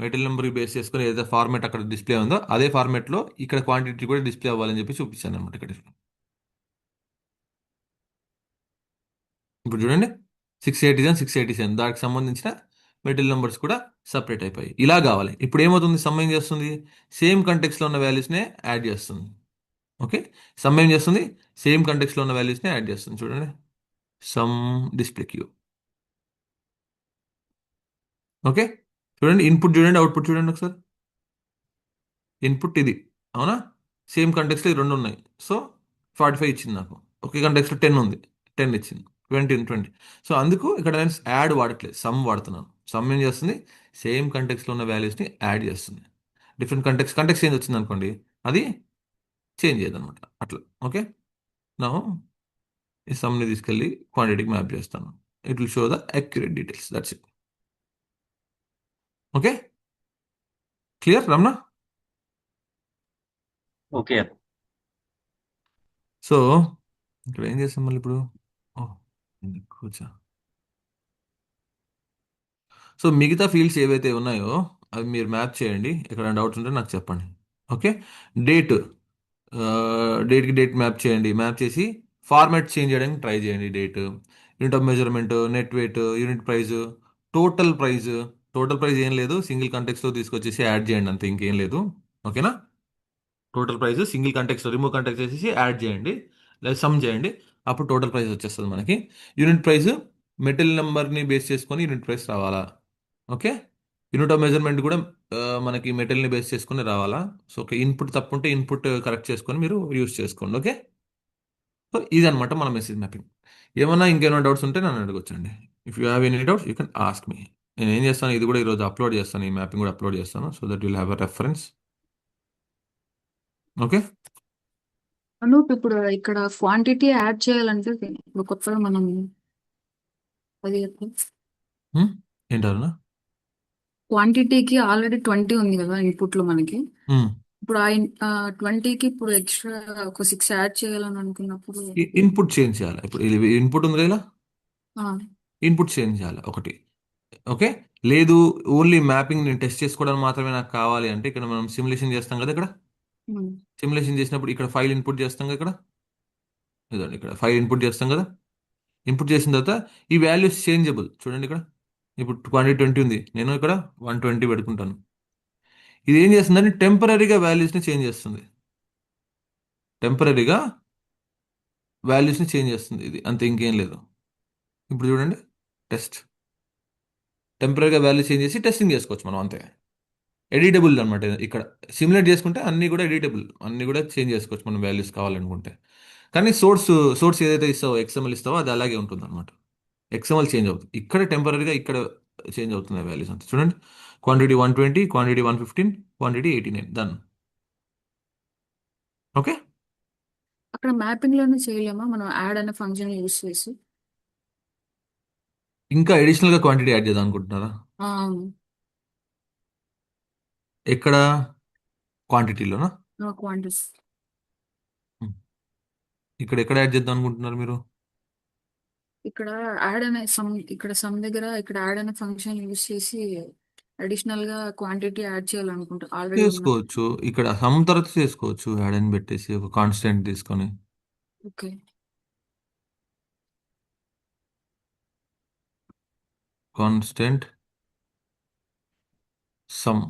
మెటీరియల్ నెంబర్ బేస్ చేసుకొని ఏదైతే ఫార్మాట్ అక్కడ డిస్ప్లే ఉందో అదే ఫార్మాట్లో ఇక్కడ క్వాంటిటీ కూడా డిస్ప్లే అవ్వాలని చెప్పి చూపించాను అనమాట ఇక్కడ. ఇప్పుడు చూడండి, 687, 687 దానికి సంబంధించిన మెటీరియల్ నెంబర్స్ కూడా సపరేట్ అయిపోయి ఇలా కావాలి. ఇప్పుడు ఏమవుతుంది, సమ్ ఏం చేస్తుంది, సేమ్ కంటెక్స్లో ఉన్న వాల్యూస్నే యాడ్ చేస్తుంది. ఓకే, సమ్ ఏం చేస్తుంది, సేమ్ కంటెక్స్లో ఉన్న వాల్యూస్నే యాడ్ చేస్తుంది. చూడండి, సమ్ డిస్ప్లే క్యూ. ఓకే, చూడండి, ఇన్పుట్ చూడండి, అవుట్పుట్ చూడండి ఒకసారి. ఇన్పుట్ ఇది, అవునా? సేమ్ కంటెక్స్లో ఈ రెండు ఉన్నాయి. సో 45 ఇచ్చింది నాకు. ఒకే కంటెక్స్లో 10 ఉంది, 10 ఇచ్చింది. 20, 20. సో అందుకు ఇక్కడ నేను యాడ్ వాడట్లేదు, సమ్ వాడుతున్నాను. సమ్ ఏం చేస్తుంది, సేమ్ కంటెక్స్లో ఉన్న వాల్యూస్ని యాడ్ చేస్తుంది. డిఫరెంట్ కంటెక్స్ చేంజ్ వచ్చింది అనుకోండి, అది చేంజ్ చేయదు అనమాట. అట్లా. ఓకే, నా ఈ సమ్ని తీసుకెళ్ళి క్వాంటిటీకి మ్యాప్ చేస్తాను. It will show the accurate details. That's it. Okay, clear Ramana? Okay. So ఇక్కడ ఏం చేస్తాం మళ్ళీ ఇప్పుడు. ఓ, కూర్చో. సో మిగతా ఫీల్డ్స్ ఏవైతే ఉన్నాయో అవి మీరు మ్యాప్ చేయండి. ఎక్కడ డౌట్స్ ఉంటే నాకు చెప్పండి. ఓకే, డేట్, డేట్కి డేట్ మ్యాప్ చేయండి. మ్యాప్ చేసి ఫార్మాట్ చేంజ్ చేయడానికి ట్రై చేయండి. Date, unit of measurement, net weight, unit price, total price. Total price ఏం లేదు, సింగిల్ కంటెక్స్లో తీసుకొచ్చేసి యాడ్ చేయండి అంతే, ఇంకేం లేదు. ఓకేనా? Total price single context remove context చేసేసి యాడ్ చేయండి, లేదా సమ్ చేయండి. అప్పుడు టోటల్ ప్రైస్ వచ్చేస్తుంది మనకి. యూనిట్ ప్రైస్ మెటల్ నెంబర్ని బేస్ చేసుకొని యూనిట్ ప్రైస్ రావాలా. ఓకే, యూనిట్ ఆఫ్ మెజర్మెంట్ కూడా మనకి మెటల్ని బేస్ చేసుకొని రావాలా. సో ఓకే, ఇన్పుట్ తప్పుంటే ఇన్పుట్ కరెక్ట్ చేసుకొని మీరు యూస్ చేసుకోండి. ఓకే, సో ఇదనమాట మన మెసేజ్ మ్యాపింగ్. ఏమన్నా ఇంకేమైనా డౌట్స్ ఉంటే నన్ను అడగొచ్చండి. If you have any doubts you can ask me. నేను ఏం చేస్తాను, ఇది కూడా ఈరోజు అప్లోడ్ చేస్తాను, ఈ మ్యాపింగ్ కూడా అప్లోడ్ చేస్తాను, so that you'll have a reference. Okay, Anoop, ఇప్పుడు ఇక్కడ క్వాంటిటీ యాడ్ చేయాలంటే ఇప్పుడు కొత్తగా మనం అది ఏంటారు? క్వాంటిటీకి ఆల్రెడీ 20 ఉంది కదా ఇన్పుట్ లో మనకి. ఇప్పుడు ఆ 20కి ఇప్పుడు ఎక్స్ట్రా ఒక 6 యాడ్ చేయాలని అనుకున్నప్పుడు ఇన్పుట్ చేంజ్ చేయాలి. ఇప్పుడు ఇన్పుట్ ఉంది కదా, ఆ, ఇన్పుట్ చేంజ్ చేయాలి ఒకటి. ఓకే, లేదు ఓన్లీ మ్యాపింగ్ నేను టెస్ట్ చేసుకోవడానికి మాత్రమే నాకు కావాలి అంటే ఇక్కడ మనం సిమ్యులేషన్ చేస్తాం కదా. ఇక్కడ ఉమ్, సిమ్యులేషన్ చేసినప్పుడు ఇక్కడ ఫైల్ ఇన్పుట్ చేస్తాం కదా. ఇక్కడ ఇదండి, ఇక్కడ ఫైల్ ఇన్పుట్ చేస్తాం కదా. ఇన్పుట్ చేసిన తర్వాత ఈ వాల్యూస్ చేంజబుల్. చూడండి ఇక్కడ, ఇప్పుడు క్వాంటిటీ 20 ఉంది, నేను ఇక్కడ 120 పెట్టుకుంటాను. ఇది ఏం చేస్తుందంటే టెంపరీగా వాల్యూస్ని చేంజ్ చేస్తుంది. టెంపరీగా వాల్యూస్ని చేంజ్ చేస్తుంది ఇది, అంతే, ఇంకేం లేదు. ఇప్పుడు చూడండి, టెస్ట్, టెంపరీగా వాల్యూ చేంజ్ చేసి టెస్టింగ్ చేసుకోవచ్చు మనం, అంతే. ఎడిటబుల్ అనమాట. ఇక్కడ సిమ్యులేట్ చేసుకుంటే అన్నీ కూడా ఎడిటబుల్, అన్నీ కూడా చేంజ్ చేసుకోవచ్చు మనం వాల్యూస్ కావాలనుకుంటే. కానీ సోర్స్ ఏదైతే ఇస్తావో, ఎక్స్ఎంఎల్ ఇస్తావో అది అలాగే ఉంటుంది అనమాట. ఎక్స్ఎంఎల్ చేంజ్ అవుతుంది, ఇక్కడ టెంపరీగా ఇక్కడ చేంజ్ అవుతుంది వాల్యూస్ అంతే. చూడండి, quantity 120, quantity 115, quantity 89. Done. Okay. అక్కడ మ్యాపింగ్ లోనే చేయలేమా మనం యాడ్ అనే ఫంక్షన్ యూస్ చేసి? ఇంకా అడిషనల్గా క్వాంటిటీ యాడ్ చేద్దాం అనుకుంటున్నారా? అవును. ఎక్కడ? క్వాంటిటీలోనా? క్వాంటిటీస్. ఇక్కడ ఎక్కడ యాడ్ చేద్దాం అనుకుంటున్నారు మీరు? ఇక్కడ యాడ్ అనే సమ్ దగ్గర ఇక్కడ యాడ్ అనే ఫంక్షన్ యూస్ చేసి అడిషనల్ గా క్వాంటిటీ యాడ్ చేయాలనుకుంటా ఆల్రెడీ ఉన్న. చేసుకోవచ్చు. ఇక్కడ సమ్ తర్వాత చేసుకోవచ్చు. యాడ్ అని పెట్టేసి ఒక కాన్స్టెంట్ తీసుకొని ఓకే. Constant some.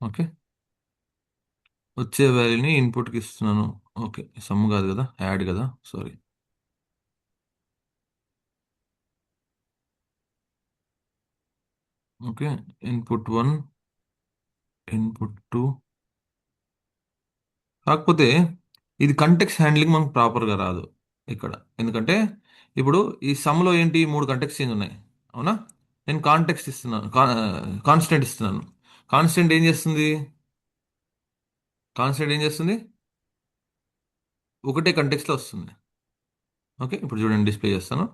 ఓకే. వచ్చే వాల్యూని ఇన్పుట్కి ఇస్తున్నాను. ఓకే, సమ్ కాదు కదా, యాడ్ కదా, సారీ. Okay, input 1, input 2. కాకపోతే ఇది కంటెక్స్ట్ హ్యాండ్లింగ్ మనకు ప్రాపర్గా రాదు ఇక్కడ. ఎందుకంటే ఇప్పుడు ఈ సమ్లో ఏంటి, 3 కంటెక్స్ట్ చేంజ్ ఉన్నాయి, అవునా? నేను కాంటెక్స్ట్ ఇస్తున్నాను, కాన్స్టెంట్ ఇస్తున్నాను. కాన్స్టెంట్ ఏం చేస్తుంది? కాన్స్టెంట్ ఏం చేస్తుంది? ఒకటే కంటెక్స్ట్లో వస్తుంది. ఓకే, ఇప్పుడు చూడండి, డిస్ప్లే చేస్తాను.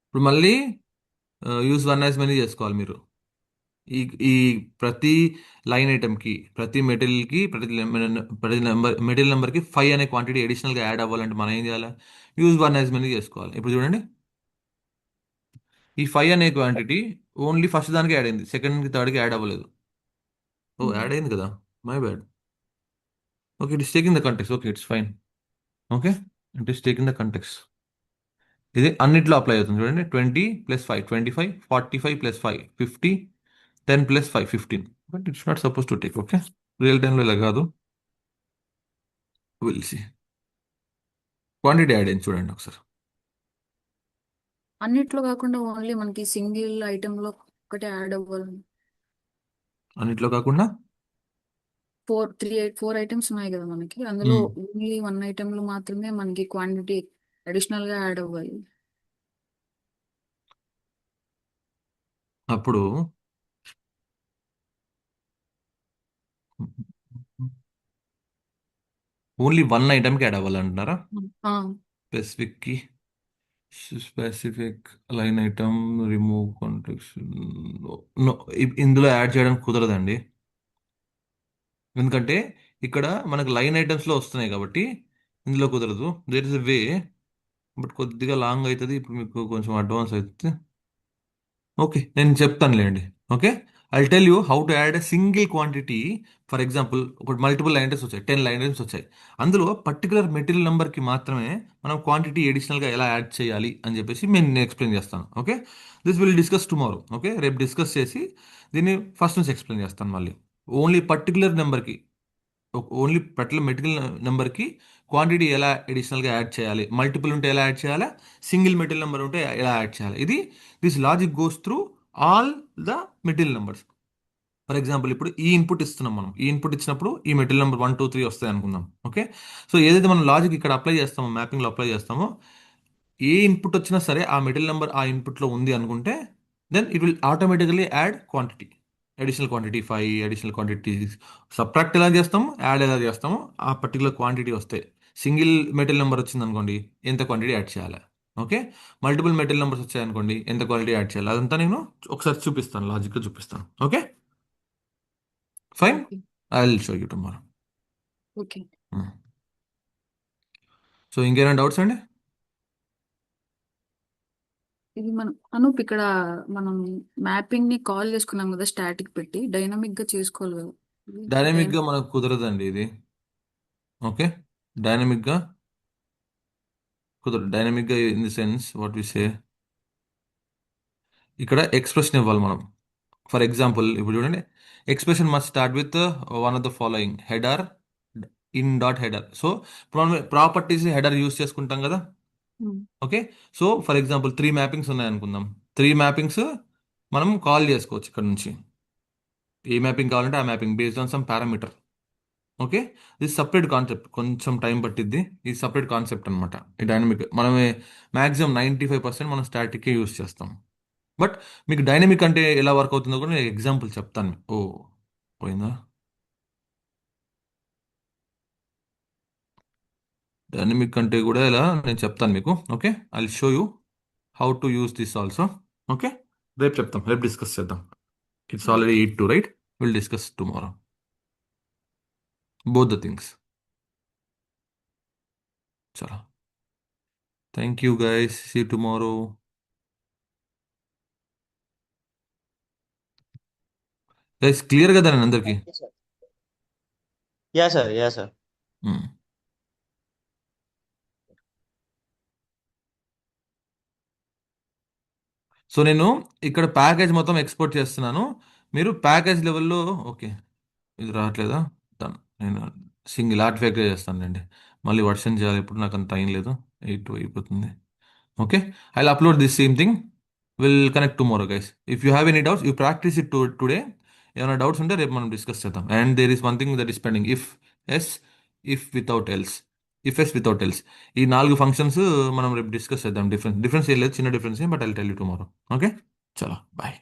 ఇప్పుడు మళ్ళీ యూజ్ వన్ యాజ్ మెనీ చేసుకోవాలి మీరు. ఈ ఈ ప్రతి లైన్ ఐటమ్కి, ప్రతి మెటీరియల్కి, ప్రతి నెంబర్ మెటీరియల్ నెంబర్కి 5 అనే క్వాంటిటీ అడిషనల్గా యాడ్ అవ్వాలంటే మనం ఏం చేయాలి? యూజ్ వన్ యాజ్ మెనీ చేసుకోవాలి. ఇప్పుడు చూడండి, ఈ 5 అనే క్వాంటిటీ ఓన్లీ ఫస్ట్ దానికి యాడ్ అయింది, సెకండ్కి థర్డ్కి యాడ్ అవ్వలేదు. ఓ, యాడ్ అయింది కదా, my bad. Okay, it is taking the context. Okay, it's fine. Okay, it is taking the context. ఇది అన్నిట్లో అప్లై అవుతుంది. చూడండి, 20 + 5 25, 45 + 5 50, 10 + 5 15. But it's not suppose to take. Okay, real టైంలో ఇలా కాదు. Will see. క్వాంటిటీ యాడ్ అయింది చూడండి ఒకసారి. అన్నిట్లో కాకుండా ఓన్లీ మనకి సింగిల్ ఐటమ్ లో ఒకటే యాడ్ అవ్వాలి. అన్నిట్లో కాకుండా 4 ఐటమ్స్ ఉన్నాయి కదా మనకి, అందులో ఓన్లీ 1 ఐటమ్ లో మాత్రమే మనకి క్వాంటిటీ అడిషనల్ గా యాడ్ అవ్వాలి. అప్పుడు ఓన్లీ 1 ఐటమ్కి యాడ్ అవ్వాలంటున్నారా? ఆ, స్పెసిఫిక్కి, specific line item remove context. No, ఇందులో యాడ్ చేయడానికి కుదరదండి. ఎందుకంటే ఇక్కడ మనకు లైన్ ఐటమ్స్లో వస్తున్నాయి కాబట్టి ఇందులో కుదరదు. There is a way, but కొద్దిగా లాంగ్ అవుతుంది. ఇప్పుడు మీకు కొంచెం అడ్వాన్స్ అవుతుంది. ఓకే, నేను చెప్తానులేండి. Okay, I tell you how to add a single quantity. For example, ఒక మల్టిపుల్ లైన్ ఐటమ్స్ వచ్చాయి, 10 లైన్ ఐటమ్స్ వచ్చాయి. అందులో పర్టికులర్ మెటీరియల్ నెంబర్కి మాత్రమే మనం క్వాంటిటీ అడిషనల్గా ఎలా యాడ్ చేయాలి అని చెప్పేసి నేను ఎక్స్ప్లెయిన్ చేస్తాను. Okay, this will discuss tomorrow. Okay, రేపు డిస్కస్ చేసి దీన్ని ఫస్ట్ నుంచి ఎక్స్ప్లెయిన్ చేస్తాను మళ్ళీ. ఓన్లీ పర్టికులర్ నెంబర్కి, ఓన్లీ పర్టికులర్ మెటీరియల్ నెంబర్కి క్వాంటిటీ ఎలా అడిషనల్గా యాడ్ చేయాలి, మల్టిపుల్ ఉంటే ఎలా యాడ్ చేయాలి, సింగిల్ మెటీరియల్ నెంబర్ ఉంటే ఎలా యాడ్ చేయాలి, ఇది this logic goes through all the material numbers. For example, ఇప్పుడు ఈ ఇన్పుట్ ఇస్తున్నాం మనం. ఈ ఇన్పుట్ ఇచ్చినప్పుడు ఈ మెటీరియల్ నెంబర్ 1 2 3 వస్తాయి అనుకుందాం. ఓకే, సో ఏదైతే మనం లాజిక్ ఇక్కడ అప్లై చేస్తామో, మ్యాపింగ్లో అప్లై చేస్తామో, ఏ ఇన్పుట్ వచ్చినా సరే ఆ మెటీరియల్ నెంబర్ ఆ ఇన్పుట్లో ఉంది అనుకుంటే then it will automatically add quantity, additional quantity 5, additional quantity. Subtract ఎలా చేస్తాము, యాడ్ ఎలా చేస్తాము, ఆ పర్టికులర్ క్వాంటిటీ వస్తే. సింగిల్ మెటీరియల్ నెంబర్ వచ్చింది అనుకోండి, ఎంత క్వాంటిటీ యాడ్ చేయాలి. ఓకే, మల్టిపుల్ మెటీరియల్ నెంబర్స్ వచ్చాయనుకోండి, ఎంత క్వాంటిటీ యాడ్ చేయాలి, అదంతా నేను ఒకసారి చూపిస్తాను, లాజిక్గా చూపిస్తాను. Okay, fine. Okay. I will show you tomorrow. Okay. So ఇంకేమైనా డౌట్స్ అండి? ఇది మనం అనూప్ ఇక్కడ మనం మ్యాపింగ్ ని కాల్ చేసుకున్నాం కదా స్టాటిక్ పెట్టి, డైనమిక్ గా చేసుకోవాలి కదా. ఇది డైనమిక్గా మనకు కుదరదండి ఇది. ఓకే, డైనమిక్గా కుదరదు. డైనమిక్గా in the sense what we say, ఇక్కడ ఎక్స్ప్రెషన్ ఇవ్వాలి మనం. ఫర్ ఎగ్జాంపుల్, ఇప్పుడు చూడండి, expression must start with one of the following, header, in dot header. So ఇప్పుడు మనం ప్రాపర్టీస్ హెడర్ యూస్ చేసుకుంటాం కదా. Okay, so for example 3 mappings ఉన్నాయనుకుందాం. 3 మ్యాపింగ్స్ మనం కాల్ చేసుకోవచ్చు ఇక్కడ నుంచి. ఏ మ్యాపింగ్ కావాలంటే ఆ mapping based on some parameter. Okay, ఇది సపరేట్ కాన్సెప్ట్, కొంచెం టైం పట్టిద్ది. ఇది సపరేట్ కాన్సెప్ట్ అనమాట. ఈ డైనమిక్ మనమే మ్యాక్సిమం 95% మనం స్టాటిక్కే యూస్ చేస్తాం. బట్ మీకు డైనమిక్ అంటే ఎలా వర్క్ అవుతుందో కూడా నేను ఎగ్జాంపుల్ చెప్తాను. ఓ, పోయిందా? డైనమిక్ అంటే కూడా ఎలా నేను చెప్తాను మీకు. Okay, I show you how to use this also. Okay, రేపు చెప్తాం, రేపు డిస్కస్ చేద్దాం. It's already 8 right, will discuss tomorrow both the things. చలో, thank you guys, see tomorrow. Guys clear కదా నేను అందరికి? Thank you sir. Yeah sir, yeah sir. So నేను ఇక్కడ ప్యాకేజ్ మొత్తం ఎక్స్పోర్ట్ చేస్తున్నాను. మీరు ప్యాకేజ్ లెవెల్లో, ఓకే, ఇది రావట్లేదా? డన్. నేను సింగిల్ ఆర్టిఫాక్ట్ చేస్తానులేండి. మళ్ళీ వర్షన్ చేయాలి, ఇప్పుడు నాకు అంత టైం లేదు. 8 అయిపోతుంది. Okay, I upload this same thing, will connect tomorrow guys. If you have any doubts you practise it today. ఏమైనా డౌట్స్ ఉంటే రేపు మనం డిస్కస్ చేద్దాం. And there is one thing that is pending, if yes, if without else, if yes without else. ఈ 4 functions మనం రేపు discuss చేద్దాం. Difference ఏం లేదు, చిన్న difference, but I tell you tomorrow. Okay, చలో బాయ్.